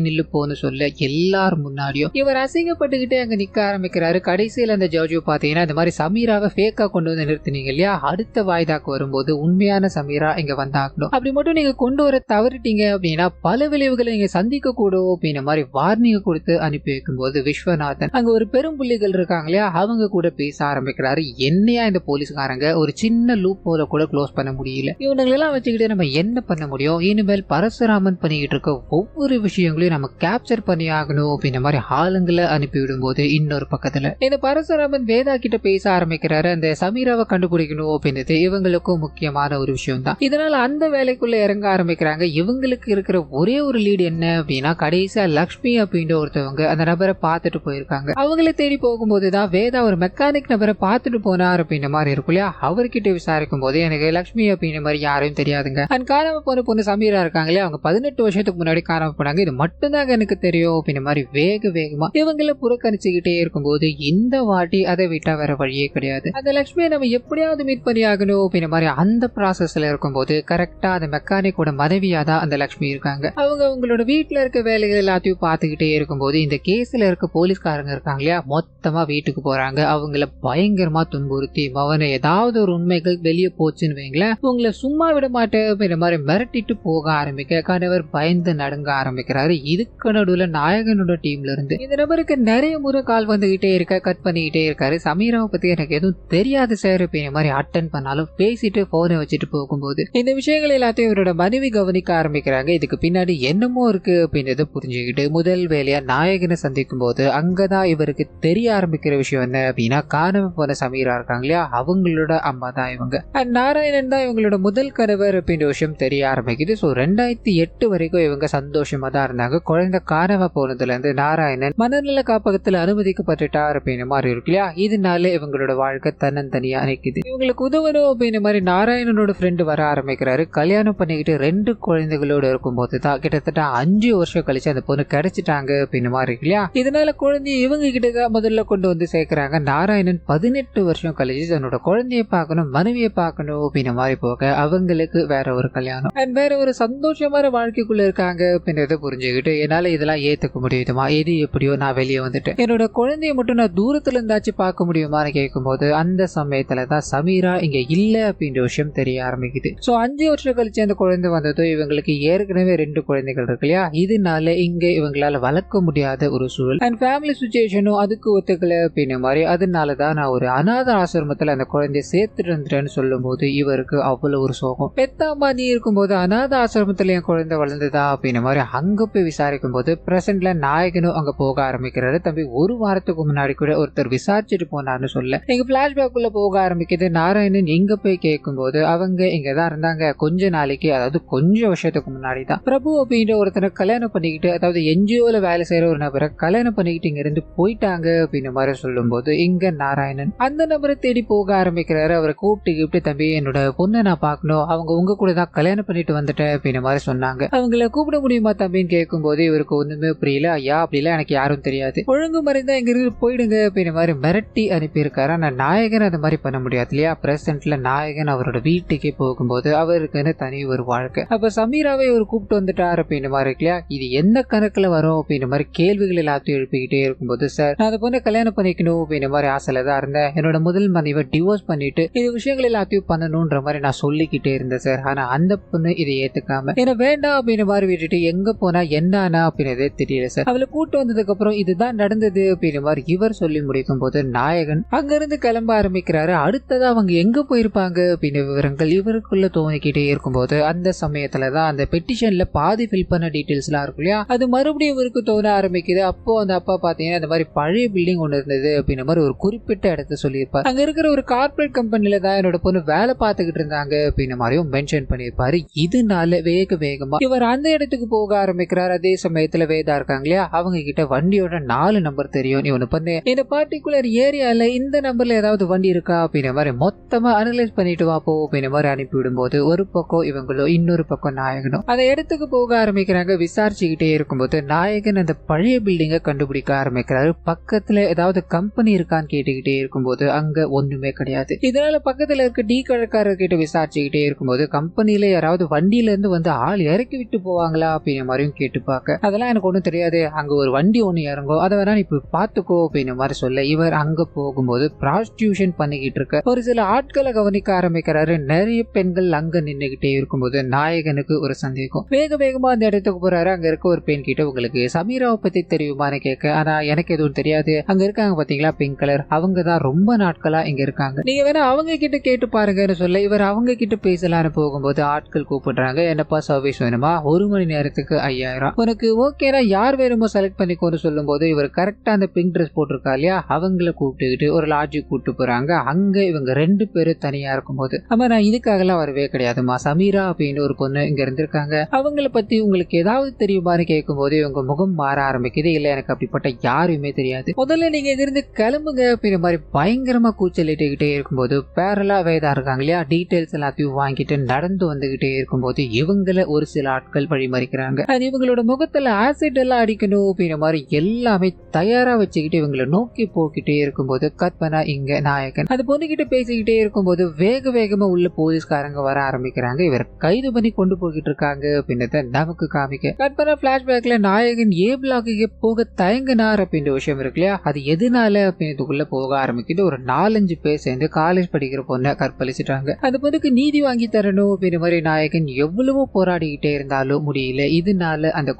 நில்லு போன்னு சொல்ல எல்லாரும் முன்னாடியும் இவர் அசிங்கப்பட்டுக்கிட்டே அங்க நிக்க ஆரம்பிக்கிறாரு. கடைசியில அந்த ஜட்ஜு பாத்தீங்கன்னா இந்த மாதிரி சமீராவை ஃபேக்கா கொண்டு வந்து நிறுத்தினீங்க இல்லையா, அடுத்த வாய்தாக்கு வரும்போது உண்மையான சமீரா இங்க வந்தாகணும், அப்படி மட்டும் நீங்க கொண்டு வர தவறிட்டீங்க அப்படின்னா பல விளைவுகளை நீங்க சந்திக்க கூடும் அப்படின்ற மாதிரி வார்னிங் கொடுத்து அனுப்பி வைக்கும் போது விஸ்வநாதன் அங்க ஒரு பெரும் புள்ளிகள் இருக்காங்க இல்லையா அவங்க கூட பேச ஆரம்பிக்கிறாரு. என்னையா இந்த போலீஸ்காரங்க ஒரு சின்ன லூப் போல கூட க்ளோஸ் பண்ண முடியல, இவங்களெல்லாம் வச்சுக்கிட்டு நம்ம என்ன பண்ண முடியும், இனிமேல் பரசுராமன் பண்ணிக்கிட்டு இருக்க ஒவ்வொரு விஷயங்களையும் நம்ம கேப்சர் பண்ணி ஆகணும் அப்படின்ற மாதிரி ஆளுங்களை அனுப்பிவிடும் போது இன்னொரு பக்கத்துல இந்த பரசுராமன் வேதா கிட்ட பேச ஆரம்பிக்கிறாரு. அந்த சமீராவை கண்டுபிடிக்கணும் அப்படின்றது இவங்களுக்கும் முக்கியமான ஒரு விஷயம் தான். இதனால அந்த வேலைக்குள்ள இறங்க ஆரம்பிக்கிறாங்க. இவங்களுக்கு இருக்கிற ஒரே ஒரு லீடு என்ன அப்படின்னா கடைசியா லக்ஷ்மி அப்படின்ற ஒருத்தவங்க அந்த நபரை பார்த்துட்டு போயிருக்காங்க. அவங்களை தேடி போகும்போதுதான் வேதா ஒரு மெக்கானிக் நபரை பார்த்துட்டு போனார் அப்படின்ற மாதிரி இருக்கும் இல்லையா. அவர்கிட்ட விசாரிக்கும் போது எனக்கு லக்ஷ்மி அப்படின்ற மாதிரி யாரும் தெரியாதுங்க, அண்ட் காணாம போன பொண்ணு சமீரா இருக்காங்களே அவங்க 18 வருஷத்துக்கு முன்னாடி காணாம போனாங்க, இது மட்டும்தான் எனக்கு தெரியும் அப்படின்ற மாதிரி வேகமா இவங்களை புறக்கணிச்சு நினைச்சுக்கிட்டே இருக்கும்போது இந்த வாட்டி அதை விட்டா வேற வழியே கிடையாது. அந்த லட்சுமியை நம்ம எப்படியாவது மீட் பண்ணி ஆகணும் அப்படின்ற மாதிரி அந்த ப்ராசஸ்ல இருக்கும்போது கரெக்டா அந்த மெக்கானிக்கோட மனைவியா தான் அந்த லட்சுமி இருக்காங்க. அவங்க அவங்களோட வீட்டுல இருக்க வேலைகள் எல்லாத்தையும் பார்த்துக்கிட்டே இருக்கும்போது இந்த கேஸ்ல இருக்க போலீஸ்காரங்க இருக்காங்க இல்லையா, மொத்தமா வீட்டுக்கு போறாங்க. அவங்கள பயங்கரமா துன்புறுத்தி அவனை ஏதாவது ஒரு உண்மைகள் வெளியே போச்சுன்னு வைங்களேன், உங்களை சும்மா விட மாட்டேன் அப்படின்ற மாதிரி மிரட்டிட்டு போக ஆரம்பிக்க கணவர் பயந்து நடுங்க ஆரம்பிக்கிறாரு. இதுக்கு நடுவுல நாயகனோட டீம்ல இருந்து இந்த நபருக்கு நிறைய முறை கால் வந்துகிட்டே இருக்க கட் பண்ணிக்கிட்டே இருக்காரு. சமீராவை பத்தி எனக்கு எதுவும் தெரியாது சார் அப்படின்ற மாதிரி அட்டன் பண்ணாலும் பேசிட்டு போனை வச்சுட்டு போகும்போது இந்த விஷயங்கள் எல்லாத்தையும் இவரோட மனைவி கவனிக்க ஆரம்பிக்கிறாங்க. இதுக்கு பின்னாடி என்னமோ இருக்கு அப்படின்றத புரிஞ்சுக்கிட்டு முதல் வேலையா நாயகனை சந்திக்கும் போது அங்கதான் இவருக்கு தெரிய ஆரம்பிக்கிற விஷயம் என்ன அப்படின்னா, காணாம போன சமீரா இருக்காங்க இல்லையா, அவங்களோட அம்மா தான் இவங்க. நாராயணன் தான் இவங்களோட முதல் கணவர் அப்படின்ற விஷயம் தெரிய ஆரம்பிக்குது. ஸோ 2008 வரைக்கும் இவங்க சந்தோஷமா தான் இருந்தாங்க. குழந்தை காணாம போனதுல இருந்து நாராயணன் மனநல காப்பகத்தில் அனுமதிக்கப்பட்டுட்டார் அப்படின்ற மாதிரி இருக்கு இல்லையா, இதனால இவங்களோட வாழ்க்கை தன்னந்தனியா நிற்குது. இவங்களுக்கு உதவணும் அப்படின்ற மாதிரி நாராயணனோட ஃப்ரெண்டு வர ஆரம்பிக்கிறாரு. கல்யாணம் பண்ணிக்கிட்டு 2 குழந்தைகளோட இருக்கும்போது தான் கிட்டத்தட்ட 5 வருஷம் கழிச்சு அந்த பொண்ணு கிடைச்சிட்டாங்க அப்படின்ற மாதிரி இருக்கு இல்லையா, இதனால குழந்தைய இவங்க கிட்ட முதல்ல கொண்டு வந்து சேர்க்கிறாங்க. நாராயணன் 18 வருஷம் கழிச்சு தன்னோட குழந்தைய பார்க்கணும் மனைவியை பார்க்கணும் அப்படின்ற மாதிரி போக அவங்களுக்கு வேற ஒரு கல்யாணம் அண்ட் வேற ஒரு சந்தோஷமான வாழ்க்கைக்குள்ள இருக்காங்க அப்படின்றத புரிஞ்சுக்கிட்டு என்னால இதெல்லாம் ஏத்துக்க முடியுமா, எது எப்படியோ நான் வெளியே வந்துட்டேன், என்னோட குழந்தைய மட்டும் நான் தூரத்துல இருந்தாச்சும் பார்க்க முடியுமான்னு கேட்கும்போது அந்த சமயத்துல தான் சமீரா இங்க இல்ல அப்படின்ற விஷயம் தெரிய ஆரம்பிக்குது. சோ 5 வருஷம் கழிச்சு அந்த குழந்தை வந்ததும் இவங்களுக்கு ஏற்கனவே 2 குழந்தைகள் இருக்கு இல்லையா, இதனால இங்க இவங்களால வளர்க்க முடியாத ஒரு சூழல் அண்ட் ஃபேமிலி சுச்சுவேஷனும் அதுக்கு ஒத்துக்கல அப்படின்ற மாதிரி, அதனாலதான் நான் ஒரு அநாத ஆசிரமத்துல அந்த குழந்தைய சேர்த்துட்டு இருந்துட்டேன்னு சொல்லும் போது இவருக்கு அவ்வளவு ஒரு சோகம். பெத்தாமா நீ இருக்கும்போது அநாத ஆசிரமத்துல என் குழந்தை வளர்ந்ததா அப்படின்ற மாதிரி அங்க போய் விசாரிக்கும் போது பிரசன்ட்ல நாயகனும் அங்க போக ஆரம்பிக்கிறாரு. தம்பி 1 வாரத்துக்கு முன்னாடி கூட ஒருத்தர் விசாரிச்சுட்டு போனான்னு சொல்ல எங்க பிளாஷ்பேக் உள்ள போக ஆரம்பிக்குது. நாராயணன் இங்க போய் கேட்கும்போது அவங்க இங்கதான் இருந்தாங்க கொஞ்ச நாளைக்கு, அதாவது கொஞ்சம் வருஷத்துக்கு முன்னாடி தான் பிரபு அப்படின்ற ஒருத்தனை கல்யாணம் பண்ணிக்கிட்டு, அதாவது என்ஜிஓல வேலை செய்யற ஒரு நபரை கல்யாணம் பண்ணிக்கிட்டு இங்க இருந்து போயிட்டாங்க அப்படின்ற மாதிரி சொல்லும் போது இங்க நாராயணன் அந்த நபரை தேடி போக ஆரம்பிக்கிறாரு. அவரை கூப்பிட்டு தம்பி என்னோட பொண்ணை நான் பார்க்கணும், அவங்க உங்க கூட தான் கல்யாணம் பண்ணிட்டு வந்துட்டேன் அப்படின்ற மாதிரி சொன்னாங்க, அவங்கள கூப்பிட முடியுமா தம்பின்னு கேட்கும் போது இவருக்கு ஒண்ணுமே புரியல. ஐயா அப்படிலாம் எனக்கு யாரும் தெரியாது, ஒழுங்கு மறைந்தா இங்க இருந்து போயிடுங்க அப்படின்ற மாதிரி மிரட்டி அனுப்பியிருக்காரு. ஆனா நாயகன் அந்த மாதிரி பண்ண முடியாது இல்லையா. பிரசன்ட்ல நாயகன் அவரோட வீட்டுக்கே போகும்போது அவருக்குன்னு தனி ஒரு வாழ்க்கை. அப்ப சமீராவை ஒரு கூப்பிட்டு வந்துட்டார் அப்படின்ற மாதிரி இருக்கு இல்லையா, இது எந்த கணக்குல வரும் அப்படின்ற மாதிரி கேள்விகள் எல்லாத்தையும் எழுப்பிக்கிட்டே இருக்கும்போது, சார் நான் அதை பொண்ணை கல்யாணம் பண்ணிக்கணும் அப்படின்ற மாதிரி ஆசையில தான் இருந்தேன், என்னோட முதல் மனைவியை டிவோர்ஸ் பண்ணிட்டு இது விஷயங்கள் எல்லாத்தையும் பண்ணணும்ன்ற மாதிரி நான் சொல்லிக்கிட்டே இருந்தேன் சார், ஆனா அந்த பொண்ணு இதை ஏத்துக்காம என்ன வேண்டாம் அப்படின்ற மாதிரி விட்டுட்டு எங்க போனா என்ன அப்படின்றதே தெரியல சார், அவளை கூட்டு வந்ததுக்கு அப்புறம் இதுதான் நடந்தது அப்படின்ற மாதிரி இவர் சொல்லி முடிக்கும் போது நாயகன் அங்கிருந்து கிளம்ப ஆரம்பிக்கிறாரு. அடுத்ததா அவங்க எங்க போயிருப்பாங்க அப்படின்ற விவரங்கள் இவருக்குள்ள தோணிக்கிட்டே இருக்கும்போது அந்த சமயத்துலதான் அந்த பெட்டிஷன்ல பாதி ஃபில் பண்ண டீடைல்ஸ் எல்லாம் இருக்கும் இல்லையா, அது மறுபடியும் இவருக்கு தோண ஆரம்பிக்குது. அப்போ அந்த அப்பா பாத்தீங்கன்னா இந்த மாதிரி பழைய பில்டிங் ஒண்ணு இருந்தது அப்படின்ற மாதிரி ஒரு குறிப்பிட்ட இடத்த சொல்லியிருப்பாரு. அங்க இருக்கிற ஒரு கார்பரேட் கம்பெனில தான் என்னோட பொண்ணு வேலை பார்த்துக்கிட்டு இருந்தாங்க அப்படின்ற மாதிரியும் மென்ஷன் பண்ணியிருப்பாரு. இதனால வேகமா இவர் அந்த இடத்துக்கு போக ஆரம்பிக்கிறார். அதே சமயத்துல வேதா இருக்காங்க இல்லையா, அவங்க கிட்ட வண்டியோட 4 நம்பர் தெரியும், இவனு பண்ணு இந்த பர்டிகுலர் ஏரியால இந்த நம்பர்ல ஏதாவது வண்டி இருக்கா அப்படின்ற மாதிரி மொத்தமா அனலைஸ் பண்ணிட்டு வா போ அப்படின்ற மாதிரி அனுப்பிவிடும் போது ஒரு பக்கம் இவங்களும் இன்னொரு பக்கம் நாயகனும் அந்த இடத்துக்கு போக ஆரம்பிக்கிறாங்க. விசாரிச்சுக்கிட்டே இருக்கும்போது நாயகன் அந்த பழைய பில்டிங்கை கண்டுபிடிக்க ஆரம்பிக்கிறாரு. பக்கத்துல ஏதாவது கம்பெனி இருக்கான்னு கேட்டுக்கிட்டே இருக்கும்போது அங்க ஒண்ணுமே கிடையாது. இதனால பக்கத்துல இருக்க டீ கடைக்காரர் கிட்ட விசாரிச்சுக்கிட்டே இருக்கும்போது கம்பெனில யாராவது வண்டியில இருந்து வந்து ஆள் இறக்கி விட்டு போவாங்களா அப்படின்ற மாதிரியும் கேட்டு பார்க்க, அதெல்லாம் எனக்கு ஒண்ணும் தெரியாது, அங்க ஒரு வண்டி ஒண்ணு இறங்கும், அதை வேணா இப்ப பாத்துக்கோ அப்படின்ற மாதிரி சொல்ல இவர் அங்க போகும்போது ப்ராஸ்டியூஷன் பண்ணிக்கிட்டு இருக்க ஒரு சில ஆட்களை கவனிக்க ஆரம்பிக்கிறாரு. நிறைய பெண்கள் அங்க நின்னுகிட்டே இருக்கும்போது நாயகனுக்கு ஒரு சந்தேகம். வேகமா அந்த இடத்துக்கு போறாரு. அங்க இருக்க ஒரு பெண் கிட்ட உங்களுக்கு சமீராவை பத்தி தெரியுமான்னு கேட்க, ஆனா எனக்கு எதுவும் தெரியாது, அங்க இருக்காங்க பாத்தீங்களா பிங்க் கலர், அவங்க தான் ரொம்ப நாட்களா இங்க இருக்காங்க, நீங்க வேணா அவங்க கிட்ட கேட்டு பாருங்கன்னு சொல்ல இவர் அவங்க கிட்ட பேசலான்னு போகும்போது ஆட்கள் கூப்பிடுறாங்க. என்னப்பா சர்வீஸ் வேணுமா, 1 மணி நேரத்துக்கு 5000, உனக்கு ஓகேனா யார் வேணுமோ செலக்ட் பண்ணிக்கோன்னு சொல்லும் போது இவர் கரெக்டா அந்த பிங்க் ட்ரெஸ் போட்டிருக்கா இல்லையா, அவங்கள கூப்பிட்டுக்கிட்டு ஒரு லாட்ஜுக்கு கூப்பிட்டு போறாங்க. அங்க இவங்க 2 பேரும் தனியா இருக்கும்போது, ஆமா நான் இதுக்காகலாம் வரவே கிடையாதுமா, சமீரா அப்படின்னு ஒரு பொண்ணு இங்க இருந்திருக்காங்க, அவங்கள பத்தி உங்களுக்கு ஏதாவது தெரியுமான்னு கேட்கும்போது இவங்க முகம் மாற ஆரம்பிக்குது. இல்ல எனக்கு அப்படிப்பட்ட யாருமே தெரியாது, முதல்ல நீங்க இங்கிருந்து கிளம்புங்க அப்படின்ற மாதிரி பயங்கரமா கூச்சலிட்டுக்கிட்டே இருக்கும்போது பேரலா வேதா இருக்காங்க இல்லையா, டீடைல்ஸ் எல்லாத்தையும் வாங்கிட்டு நடந்து வந்துகிட்டே இருக்கும்போது இவங்கள ஒரு சில ஆட்கள் வழிமறிக்கிறாங்க. இவங்களோட முகத்துல ஆசிட் எல்லாம் அடிக்கணும் அப்படின்ற மாதிரி எல்லாமே தயார் தயாரா வச்சுக்கிட்டு இவங்களை நோக்கி போக்கிட்டே இருக்கும்போது கற்பனா இங்க நாயகன் அந்த பொண்ணுகிட்ட பேசிக்கிட்டே இருக்கும்போது வேக வேகமா உள்ள போலீஸ்காரங்க வர ஆரம்பிக்கிறாங்க. இவர் கைது பண்ணி கொண்டு போய்கிட்டு இருக்காங்க அப்படின்றத நமக்கு காமிக்க கற்பனா பிளாஷ்பேக்ல நாயகன் ஏ பிளாக்கு போக தயங்கினார் அப்படின்ற விஷயம் இருக்கு இல்லையா, அது எதனால அப்படின்றதுக்குள்ள போக ஆரம்பிக்குது. ஒரு 4-5 பேர் சேர்ந்து காலேஜ் படிக்கிற பொண்ணை கற்பழிச்சிட்டாங்க. அந்த பொண்ணுக்கு நீதி வாங்கி தரணும் அப்படின்ற மாதிரி நாயகன் எவ்வளவோ போராடிக்கிட்டே இருந்தாலும் முடியல. இதனால அந்த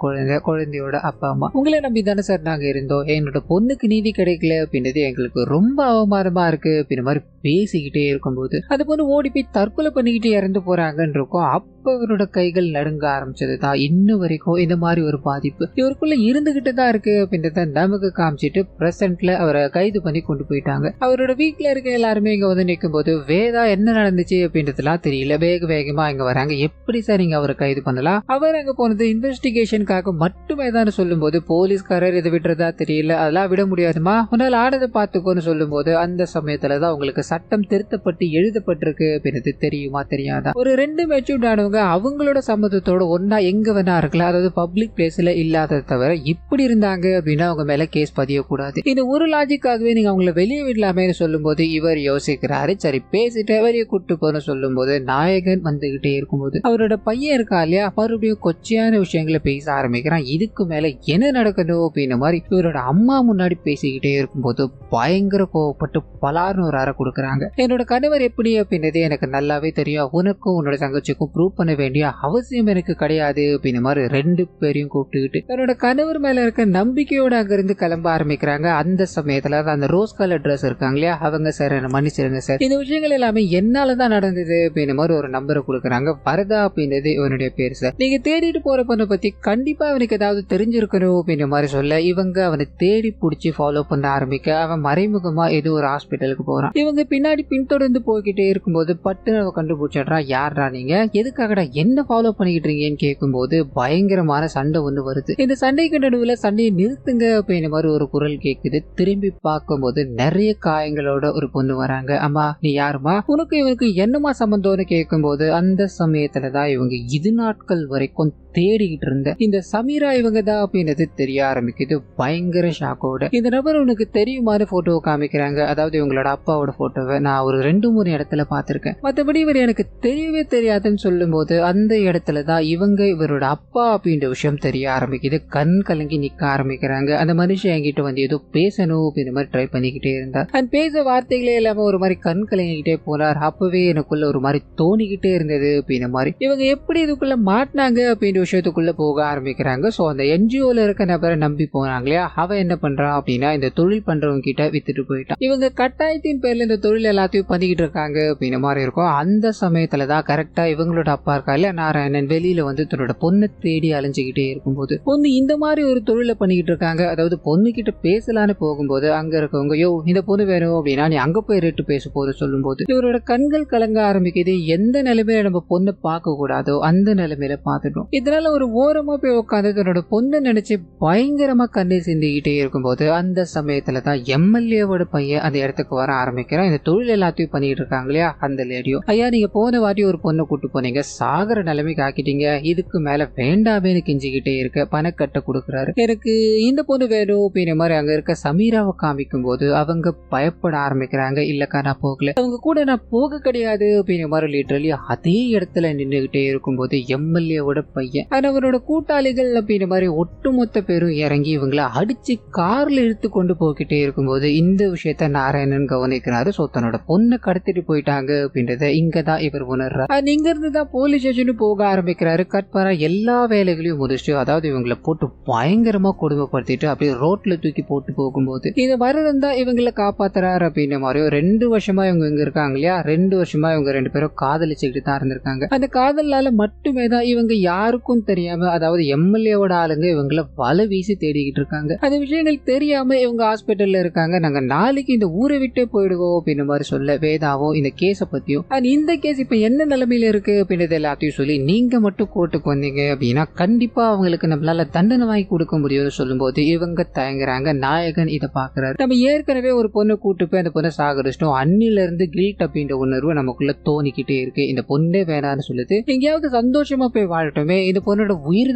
குழந்தையோட அப்பா அம்மா உங்களை நம்பி தானே சார் நாங்க இருந்தோம், என்னோட பொண்ணுக்கு நீதி கிடைக்கல அப்படின்றது எங்களுக்கு ரொம்ப அவமானமா இருக்கு அப்படின்ற மாதிரி பேசிக்கிட்டே இருக்கும்போது அந்த பொண்ணு ஓடி போய் தற்கொலை பண்ணிக்கிட்டு இறந்து போறாங்கன்னு இருக்கும். அப்ப இவரோட கைகள் நடுங்க ஆரம்பிச்சதுதான் இன்னும் வரைக்கும் இந்த மாதிரி ஒரு பாதிப்பு இவருக்குள்ள இருந்துகிட்டு தான் இருக்கு அப்படின்றத நமக்கு காமிச்சிட்டு பிரசன்ட்ல அவரை கைது பண்ணி கொண்டு போயிட்டாங்க. அவரோட வீட்டுல இருக்க எல்லாருமே இங்க வந்து நிற்கும் போது வேதா என்ன நடந்துச்சு அப்படின்றதுலாம் தெரியல. வேக வேகமா இங்க வராங்க. எப்படி சார் இங்க அவரை கைது பண்ணலாம், அவர் அங்க போனது இன்வெஸ்டிகேஷனுக்காக மட்டுமே தான் சொல்லும் போது போலீஸ்காரர் இதை விடுறதா தெரியல, அதெல்லாம் விட முடியாதுமா, உன்னால் ஆனதை பார்த்துக்கோன்னு சொல்லும் போது அந்த சமயத்துலதான் உங்களுக்கு சட்டம் திருத்தப்பட்டு எழுதப்பட்டிருக்கு அப்படின்றது தெரியுமா தெரியாதா. ஒரு 2 மெச்சூர்ட் ஆனவங்க அவங்களோட சம்மதத்தோட ஒன்னா எங்க வேணா இருக்கலாம், அதாவது பப்ளிக் பிளேஸ்ல இல்லாத தவிர இப்படி இருந்தாங்க அப்படின்னா அவங்க மேல கேஸ் பதியக்கூடாது. இந்த ஒரு லாஜிக்காகவே நீங்க அவங்கள வெளியே விடலாமே சொல்லும் போது இவர் யோசிக்கிறாரு. சரி பேசிட்டு வெளியே கூட்டு போன சொல்லும் போது நாயகன் வந்துகிட்டே இருக்கும்போது அவரோட பையன் இருக்கா இல்லையா, மறுபடியும் கொச்சையான விஷயங்களை பேச ஆரம்பிக்கிறான். இதுக்கு மேல என்ன நடக்கணும் அப்படின்ற மாதிரி இவரோட அம்மா முன்னாடி பேசிக்கிட்டே இருக்கும்போது பயங்கர கோவப்பட்டு பலார்னு ஒரு அறை கொடுக்குறாங்க. என்னோட கணவர் எப்படி அப்படின்றது எனக்கு நல்லாவே தெரியும், உனக்கும் உன்னோட தங்கச்சிக்கும் ப்ரூவ் பண்ண வேண்டிய அவசியம் எனக்கு கிடையாது அப்படின்ற மாதிரி 2 பேரையும் கூப்பிட்டுக்கிட்டு என்னோட கணவர் மேல இருக்க நம்பிக்கையோட அங்கிருந்து கிளம்ப ஆரம்பிக்கிறாங்க. அந்த சமயத்துல அந்த ரோஸ் கலர் ட்ரெஸ் இருக்காங்க இல்லையா, அவங்க சார் என்ன மன்னிச்சிருங்க சார், இந்த விஷயங்கள் எல்லாமே என்னாலதான் நடந்தது அப்படின்ற மாதிரி ஒரு நம்பரை கொடுக்குறாங்க. வரதா அப்படின்றது இவனுடைய பேர் சார், நீங்க தேடிட்டு போற பொண்ணை பத்தி கண்டிப்பா அவனுக்கு ஏதாவது தெரிஞ்சிருக்கணும் அப்படின்ற மாதிரி சொல்ல இவங்க அவனை தேடி பிடிச்சி ஃபாலோ பண்ண ஆரம்பிக்க அவன் மறைமுகமா ஏதோ ஒரு ஹாஸ்பிட்டலுக்கு போறான். இவங்க பின்னாடி பின்தொடர்ந்து போய்கிட்டே இருக்கும்போது பட்டு கண்டுபிடிச்சிடுறா, யாரா நீங்க, எதுக்காகடா என்ன ஃபாலோ பண்ணிக்கிட்டு இருக்கீங்கன்னு கேட்கும்போது பயங்கரமான சண்டை ஒண்ணு வருது. இந்த சண்டைக்கு நடுவுல சண்டையை நிறுத்துங்க அப்படின்ற மாதிரி ஒரு குரல் கேக்குது. திரும்பி பார்க்கும்போது நிறைய காயங்களோட ஒரு பொண்ணு வராங்க. அம்மா நீ யாருமா, உனக்கு இவனுக்கு என்னமா சம்பந்தம்னு கேட்கும்போது அந்த சமயத்துலதான் இவங்க இது நாட்கள் வரைக்கும் தேடிக்கிட்டு இருந்த இந்த சமீரா இவங்க தான் அப்படின்றது தெரிய ஆரம்பிக்குது. பயங்கர ஷாக்கோட இந்த நபர் உனக்கு தெரியுமாறு போட்டோ காமிக்கிறாங்க. அதாவது இவங்களோட அப்பாவோட போட்டோவை நான் ஒரு 2-3 இடத்துல பார்த்திருக்கேன், மற்றபடி இவர் எனக்கு தெரியவே தெரியாதுன்னு சொல்லும் போது அந்த இடத்துலதான் இவங்க இவரோட அப்பா அப்படின்ற விஷயம் தெரிய ஆரம்பிக்குது. கண் கலங்கி நிக்க ஆரம்பிக்கிறாங்க. அந்த மனுஷன் என்கிட்ட வந்து ஏதோ பேசணும் அப்படின்ற மாதிரி ட்ரை பண்ணிக்கிட்டே இருந்தார். அந்த பேச வார்த்தைகளே இல்லாம ஒரு மாதிரி கண் கலங்கிக்கிட்டே போனார். அப்பவே எனக்குள்ள ஒரு மாதிரி தோணிக்கிட்டே இருந்தது அப்படின்ற மாதிரி இவங்க எப்படி இதுக்குள்ள மாட்டினாங்க அப்படின்ற விஷயத்துக்குள்ள போக ஆரம்பிக்கிறாங்க. சோ அந்த என்ஜிஓல இருக்க நபரை நம்பி போனாங்களே, அவன் என்ன பண்றான் அப்படின்னா இந்த தொழில் பண்றவங்க கிட்ட வித்துட்டு போயிட்டான். இவங்க கட்டாயத்தின் பேர்ல இந்த தொழில் எல்லாத்தையும் பண்ணிக்கிட்டு இருக்காங்க அப்படின்ற மாதிரி இருக்கும். அந்த சமயத்துலதான் கரெக்டா இவங்களோட அப்பா இருக்கா இல்ல நாராயணன் வெளியில வந்து தன்னோட பொண்ணை தேடி அலைஞ்சுக்கிட்டே இருக்கும்போது பொண்ணு இந்த மாதிரி ஒரு தொழிலை பண்ணிக்கிட்டு இருக்காங்க. அதாவது பொண்ணு கிட்ட பேசலான்னு போகும்போது அங்க இருக்கவங்க யோ இந்த பொண்ணு வேணும் அப்படின்னா நீ அங்க போய் ரேட்டு பேச போது சொல்லும் போது இவரோட கண்கள் கலங்க ஆரம்பிக்குது. எந்த நிலைமையில நம்ம பொண்ணை பார்க்க கூடாதோ அந்த நிலைமையில பார்த்துட்டோம். இதனால ஒரு ஓரமா போய் உட்காந்து தன்னோட பொண்ணை நினைச்சு பயங்கரமா கண்ணீர் சிந்திக்கிட்டே இருக்கும்போது அந்த சமயத்துலதான் எம்எல்ஏவோட பையன் அந்த இடத்துக்கு வர ஆரம்பிக்கிறான். இந்த தொழில் எல்லாத்தையும் பண்ணிட்டு இருக்காங்க இல்லையா அந்த லேடியோ, ஐயா நீங்க போன வாட்டி ஒரு பொண்ணை கூட்டு போனீங்க, சாகர நிலைமைக்கு ஆக்கிட்டீங்க, இதுக்கு மேல வேண்டாமேனு கெஞ்சிக்கிட்டே இருக்க பணக்கட்டை கொடுக்குறாரு. எனக்கு இந்த பொண்ணு வேணும் அப்படின்ற மாதிரி அங்க இருக்க சமீராவை காமிக்கும் போது அவங்க பயப்பட ஆரம்பிக்கிறாங்க. இல்லக்கா நான் போகல, அவங்க கூட நான் போக கிடையாது அப்படின்ற மாதிரி லிட்டரலி அதே இடத்துல நின்றுகிட்டே இருக்கும்போது எம்எல்ஏவோட பையன் அவரோட கூட்டாளிகள் அப்படின்ற மாதிரி ஒட்டுமொத்த பேரும் இறங்கி இவங்களை அடிச்சு கார்ல இழுத்து கொண்டு போய்கிட்டே இருக்கும்போது இந்த விஷயத்த நாராயணன் கவனிக்கிறாரு. சோ தன்னோட பொண்ணை கடத்திட்டு போயிட்டாங்க அப்படின்றத இங்கதான் இவர் உணர்றாரு. இங்க இருந்துதான் போலீஸ் ஸ்டேஷன் போக ஆரம்பிக்கிறாரு. கட்பாரா எல்லா வேலைகளையும் முடிச்சுட்டு அதாவது இவங்களை போட்டு பயங்கரமா கொடுமைப்படுத்திட்டு அப்படியே ரோட்ல தூக்கி போட்டு போகும்போது இந்த வரதன் தான் இவங்களை காப்பாத்துறாரு அப்படின்ற மாதிரியோ 2 வருஷமா இவங்க இங்க இருக்காங்க இல்லையா, 2 வருஷமா இவங்க 2 பேரும் காதலிச்சுக்கிட்டு தான் இருந்திருக்காங்க. அந்த காதலால மட்டுமே தான் இவங்க யாருக்கும் தெரியாம அதாவது எம்எல்ஏவோட ஆளுங்க இவங்களை வலை வீசி தேடிக்கிட்டு இருக்காங்க. அந்த விஷயங்கள் தெரியாம இவங்க ஹாஸ்பிட்டல்ல இருக்காங்க. நாங்க நாளைக்கு இந்த ஊரை விட்டே போயிடுவோம் அப்படின்ற மாதிரி சொல்ல வேதாவும் இந்த கேஸ பத்தியும் இந்த கேஸ் இப்ப என்ன நிலைமையில இருக்கு அப்படின்றது எல்லாத்தையும் சொல்லி நீங்க மட்டும் கோர்ட்டுக்கு வந்தீங்க அப்படின்னா கண்டிப்பா அவங்களுக்கு நம்மளால தண்டனை வாங்கி கொடுக்க முடியும்னு சொல்லும் போது இவங்க தயங்குறாங்க. நாயகன் இதை பாக்குறாரு. நம்ம ஏற்கனவே ஒரு பொண்ணை கூட்டு போய் அந்த பொண்ணை சாகடிச்சிட்டோம், அன்னில இருந்து கில்ட் அப்படின்ற உணர்வு நமக்குள்ள தோணிக்கிட்டே இருக்கு, இந்த பொண்ணே வேணான்னு சொல்லுது, எங்கேயாவது சந்தோஷமா போய் வாழட்டுமே, இந்த பொண்ணோட உயிர்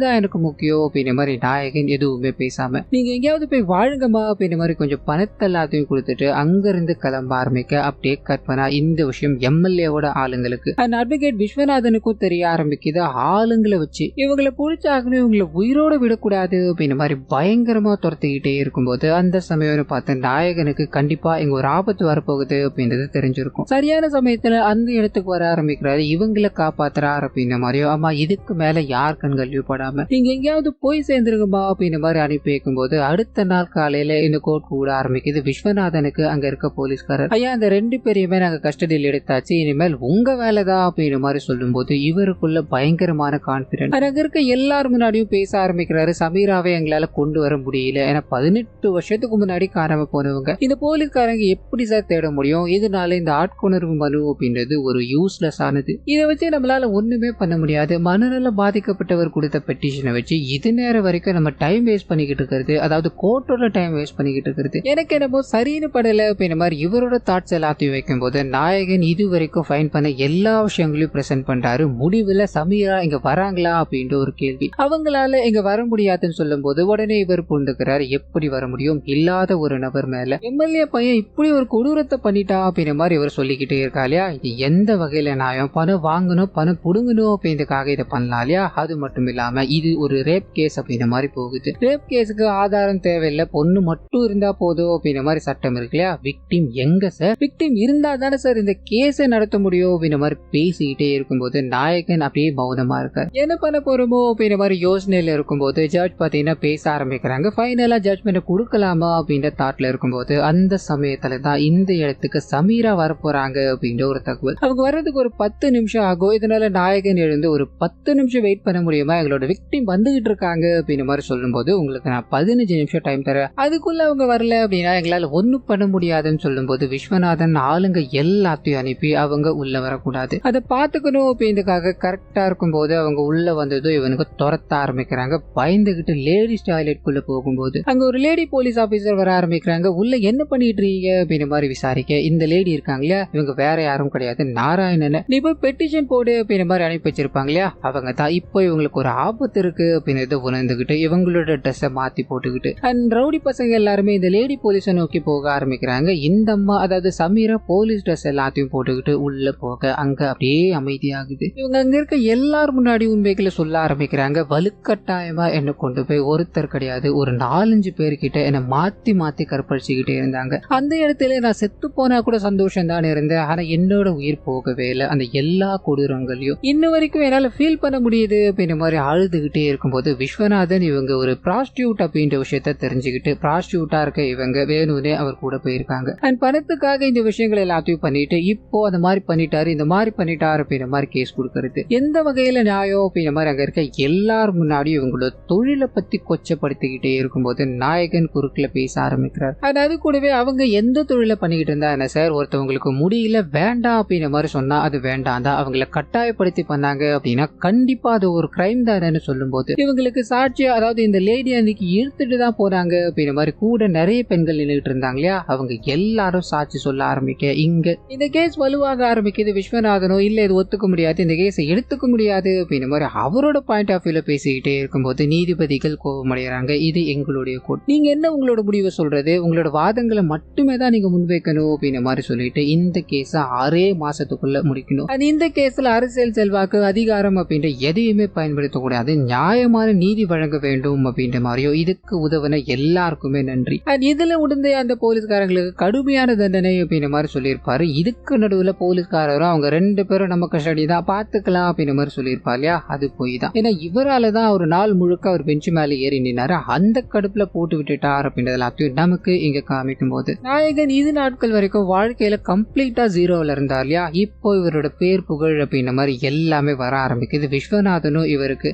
தான் எனக்கு முக்கியம் அப்படின்ற மாதிரி நாயகன் எதுவுமே பேசாம நீங்க எங்கேயாவது போய் வாழுங்கம்மா அப்படின்ற மாதிரி கொஞ்சம் பணத்தை எல்லாத்தையும் கொடுத்துட்டு அங்கிருந்து கிளம்ப ஆரம்பிக்க அப்படியே கற்பனா இந்த விஷயம் எம்எல்ஏவோட ஆளுங்களுக்கு அந்த அட்வொகேட் விஸ்வநாதனுக்கும் தெரிய ஆரம்பிக்குது. ஆளுங்களை வச்சு இவங்களை பிடிச்சாகணும், இவங்களை உயிரோட விடக்கூடாது அப்படின்ற மாதிரி பயங்கரமா துரத்திக்கிட்டே இருக்கும்போது அந்த சமயம் பார்த்து நாயகனுக்கு கண்டிப்பா இங்க ஒரு ஆபத்து வரப்போகுது அப்படின்றது தெரிஞ்சிருக்கும். சரியான சமயத்துல அந்த இடத்துக்கு வர ஆரம்பிக்கிறாரு. இவங்களை காப்பாத்துறாரு அப்படின்ற மாதிரியோ, ஆமா இதுக்கு மேல யார் கண்கள்லயும் படாம நீங்க எங்கேயாவது போய் சேர்ந்துருங்கம்மா அப்படின்ற மாதிரி அனுப்பி வைக்கும் போது அடுத்த நாள் காலையில இந்த கோர்ட் கூட ஆரம்பிக்குது. விஸ்வநாதனுக்கு அங்க இருக்க போலீஸ்காரர், ஐயா அந்த 2 பேரையுமே நாங்க கஸ்டடியில் எடுத்தாச்சு, இனிமேல் உங்க வேலைதான் அப்படின்ற மாதிரி சொல்லும் போது இவருக்குள்ள பயங்கரமான கான்பிடன்ஸ். அங்க இருக்க எல்லாரும் முன்னாடியும் பேச ஆரம்பிக்கிறாரு. சமீராவை எங்களால கொண்டு வர முடியல, ஏன்னா 18 வருஷத்துக்கு முன்னாடி காணாம போனவங்க இந்த போலீஸ்காரங்க எப்படி சார் தேட முடியும், இதனால இந்த ஆட்கொணர்வு மனு அப்படின்றது ஒரு யூஸ்லெஸ் ஆனது, இதை வச்சு நம்மளால ஒண்ணுமே பண்ண முடியாது, மனநல பாதிக்கப்பட்டவர் கொடுத்த பெட்டிஷனை வச்சு இது நேரம் வரைக்கும் நம்ம டைம் வேஸ்ட் பண்ணிக்கிட்டு இருக்கிறது, அதாவது கோர்ட்டோட டைம் வேஸ்ட் பண்ணிக்கிட்டு இருக்கிறது எனக்கு என்னமோ சரின்னு படல அப்படின்ற மாதிரி இவரோட தாட்ஸ் எல்லாத்தையும் வைக்கும் போது நாயகன் இது வரைக்கும் ஃபைன் பண்ண எல்லா விஷயங்களையும் பிரசன்ட் பண்றாரு. முடிவுல சமீரா இங்க வராங்களா அப்படின்ற ஒரு கேள்வி, அவங்களால இங்க வர முடியாதுன்னு சொல்லும் போது உடனே இவர் புரிந்துக்கிறார், எப்படி வர முடியும், இல்லாத ஒரு நபர் மேல எம்எல்ஏ பையன் இப்படி ஒரு கொடூரத்தை பண்ணிட்டா அப்படின்ற மாதிரி இவர் சொல்லிக்கிட்டே இருக்கா இல்லையா. இது எந்த வகையில நியாயம், பணம் வாங்கணும் பணம் புடுங்கணும் அப்படின்றதுக்காக இதை பண்ணலாம் இல்லையா. அது மட்டும் இல்லாம இது ஒரு ரேப் கேஸ் அப்படின்ற மாதிரி போகுது. ரேப் கேஸுக்கு ஆதாரம் தேவையில்லை, பொண்ணு மட்டும் இருந்தா போதும் அப்படின்ற மாதிரி சட்டம் இருக்கு இல்லையா. விக்டிம் எங்க சார், விக்டிம் இருந்தா தானே சார் இந்த கேஸை நடத்த முடியும் அப்படின்ற மாதிரி பேசிக்கிட்டே இருக்கும்போது நாயகன் அப்படியே மௌனமா இருக்கார். என்ன பண்ண போறோமோ அப்படின்ற மாதிரி யோசனையில இருக்கும்போது ஜட்ஜ் பாத்தீங்கன்னா பேச ஆரம்பிக்கிறாங்க. ஃபைனலா ஜட்ஜ்மெண்ட் கொடுக்கலாமா அப்படின்ற தாட்ல இருக்கும்போது அந்த சமயத்துல தான் இந்த இடத்துக்கு சமீரா வரப்போறாங்க அப்படின்ற ஒரு தகவல். அவங்க வர்றதுக்கு ஒரு 10 நிமிஷம் ஆகும். இதனால நாயகன் எழுந்து ஒரு 10 நிமிஷம் வெயிட் பண்ண முடியுமா, எங்களோட விக்டிம் வந்துகிட்டு இருக்காங்க அப்படின்ற மாதிரி சொல்லும் போது உங்களுக்கு நான் 15 நிமிஷம் டைம் தரேன், அதுக்குள்ள அவங்க வரல அப்படின்னா எங்களால ஒண்ணும் பண்ண முடியாதுன்னு சொல்லும் போது விஸ்வநாதன் ஆளுங்க எல்லாத்தையும் அனுப்பி அவங்க உள்ள வரக்கூடாது, அதை பாத்துக்கணும் அப்படின்றதுக்காக கரெக்டா இருக்கும் போது அவங்க உள்ள வந்ததும் இவனுக்கு துரத்த ஆரம்பிக்கிறாங்க. பயந்துகிட்டு லேடிஸ் டாய்லெட் குள்ள போகும்போது அங்க ஒரு லேடி போலீஸ் ஆபீசர் வர ஆரம்பிக்கிறாங்க. உள்ள என்ன பண்ணிட்டு இருக்கீங்க அப்படின்ற மாதிரி விசாரிக்க இந்த லேடி இருக்காங்க இல்லையா, இவங்க வேற யாரும் கிடையாது, நாராயணன், நீ போய் பெட்டிஷன் போடு அப்படின்ற மாதிரி அனுப்பி வச்சிருப்பாங்க இல்லையா, அவங்க தான். இப்போ இவங்களுக்கு ஒரு ஆபத்து இருக்கு அப்படின்றத உணர்ந்துகிட்டு இவங்களோட ட்ரெஸ்ஸை மாத்தி போட்டுக்கிட்டு அண்ட் ரவுடி பசங்க எல்லாருமே இந்த லேடி போலீஸை நோக்கி போக ஆரம்பிக்கிறாங்க. இந்த அம்மா அதாவது சமீரா போலீஸ் ட்ரெஸ் எல்லாத்தையும் போட்டுக்கிட்டு உள்ள போக அங்க அப்படியே அமைதியாகுது. இவங்க அங்க இருக்க எல்லாரும் முன்னாடி உண்மைகளை சொல்ல ஆரம்பிக்கிறாங்க. வலுக்கட்டாயமா என்ன கொண்டு போய் ஒருத்தர் கிடையாது ஒரு 4-5 பேர்கிட்ட என்ன மாத்தி மாத்தி கற்பழிச்சுக்கிட்டே இருந்தாங்க. அந்த இடத்துல நான் செத்து போனா கூட சந்தோஷம் தான் இருந்தேன், ஆனா என்னோட உயிர் போகவே இல்லை. அந்த எல்லா கொடூரங்களையும் இன்ன வரைக்கும் என்னால ஃபீல் பண்ண முடியுது அப்படின்ற மாதிரி அழுதுகிட்டே இருக்கும்போது விஸ்வநாதன் இவங்க ஒரு ப்ராஸ்டியூட் அப்படின்ற விஷயத்த தெரிஞ்சுக்கிட்டு ப்ராஸ்டியூட்டா இருக்க இவங்க வேணும்னே அவர் கூட போயிருக்காங்க அண்ட் பணத்துக்காக இந்த விஷயங்கள் எல்லாத்தையும் பண்ணிட்டு இப்போ அந்த மாதிரி பண்ணிட்டாரு இந்த மாதிரி பண்ணிட்டாரு அப்படின்ற மாதிரி கேஸ் கொடுக்கறது எந்த வகையில நியாயம் அப்படின்ற மாதிரி அங்க இருக்க எல்லாரும் முன்னாடியும் இவங்களோட தொழிலை பத்தி கொச்சப்படுத்திக்கிட்டே இருக்கும்போது நாயகன் குறுக்கில் பேச ஆரம்பிக்கிறார். அது கூடவே அவங்க எந்த தொழிலை பண்ணிக்கிட்டு இருந்தா என்ன சார், ஒருத்தவங்களுக்கு முடியல வேண்டாம் அப்படின்ற மாதிரி சொன்னா அது வேண்டாம் தான், அவங்களை கட்டாயப்படுத்தி பண்ணாங்க அப்படின்னா கண்டிப்பா அது ஒரு கிரைம் தானேன்னு சொல்லும் போது இவங்களுக்கு சாட்சியா அதாவது இந்த லேடி அன்னைக்கு இழுத்துட்டு தான் போறாங்க அப்படின்ற மாதிரி கூட நிறைய பெண்கள் நின்றுட்டு இருந்தாங்க இல்லையா, அவங்க எல்லாரும் சாட்சி சொல்ல ஆரம்பிக்க இங்க இந்த கேஸ் வலுவாக ஆரம்பிக்குது. விஸ்வநாதனோ இல்ல இது ஒத்துக்க முடியாது இந்த கேஸை எடுத்துக்க முடியாது அப்படின்ற மாதிரி அவரோட பாயிண்ட் ஆஃப் வியூல பேசிக்கிட்டே இருக்கும்போது நீதிபதிகள் கோபமடைகிறாங்க. இது எங்களுடைய கோர்ட், நீங்க என்ன உங்களோட முடிவை சொல்றது, உங்களோட வாதங்களை மட்டுமே தான் நீங்க முன்வைக்கணும் அப்படின்ற மாதிரி சொல்லிட்டு இந்த கேஸை 6 மாசத்துக்குள்ள முடிக்கணும். இந்த கேஸ்ல அரசியல் செல்வாக்கு அதிகாரம் அப்படின்ற எதையுமே பயன்படுத்தக்கூடாது, நியாயமான நீதி வழங்க வேண்டும் அப்படின்ற மாதிரியோ இதுக்கு உதவின எல்லாருக்குமே நன்றி. இதுல உடனே அந்த போலீஸ்காரங்களுக்கு கடுமையான தண்டனை அப்படின்ற மாதிரி சொல்லியிருப்பாரு. இதுக்கு நடுவுல போலீஸ்காரரும் அவங்க 2 பேரும் நம்ம கஸ்டடி தான் பாத்துக்கலாம் அப்படின்ற மாதிரி சொல்லியிருப்பாரு இல்லையா, அது போய் தான். ஏன்னா இவரால தான் ஒரு நாள் முழுக்க அவர் பெஞ்சு மேல ஏறி நின்னாரு, அந்த கடுப்புல போட்டு விட்டுட்டார் அப்படின்றது எல்லாத்தையும் நமக்கு இங்க காமிக்கும் போது நாயகன் இது நாட்கள் வரைக்கும் வாழ்க்கையில கம்ப்ளீட்டா ஜீரோல இருந்தார் இல்லையா, இப்போ இவரோட பேர் புகழ் அப்படின்ற மாதிரி எல்லாமே வர ஆரம்பிக்குது. விஸ்வநாதனும்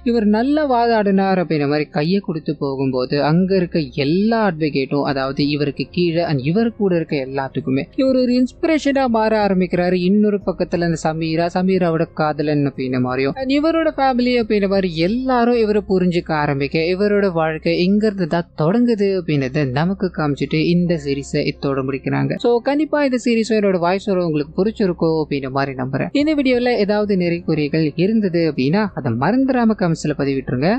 இவர் நல்ல வாதாடினார் அப்படின்ற மாதிரி கையை கொடுத்து போகும்போது அங்க இருக்க எல்லா அட்வொகேட்டும் அதாவது இவருக்கு கீழே அண்ட் இவர் கூட இருக்க எல்லாத்துக்குமே இவர் ஒரு இன்ஸ்பிரேஷனா மாற ஆரம்பிக்கிறாரு. இன்னொரு பக்கத்துல அந்த சமீராவோட காதலன் அப்படின்ற மாதிரியும் இவரோட ஃபேமிலி அப்படின்ற மாதிரி எல்லாரும் இவரை புரிஞ்சுக்க ஆரம்பிக்க இவரோட வாழ்க்கை இங்க இருந்து தான் தொடங்குது அப்படின்றத நமக்கு காமிச்சிட்டு இந்த சீரீஸை இதோட முடிக்கிறாங்க. சோ கண்டிப்பா இந்த சீரீஸ் என்னோட வாய்ஸ் உங்களுக்கு பிடிச்சிருக்கோம் அப்படின்ற மாதிரி நம்புறேன். இந்த வீடியோல ஏதாவது நிறைய குறிகள் இருந்தது அப்படின்னா அதை மறந்துடாம கமெண்ட்ஸ்ல பதிவிட்டுருங்க.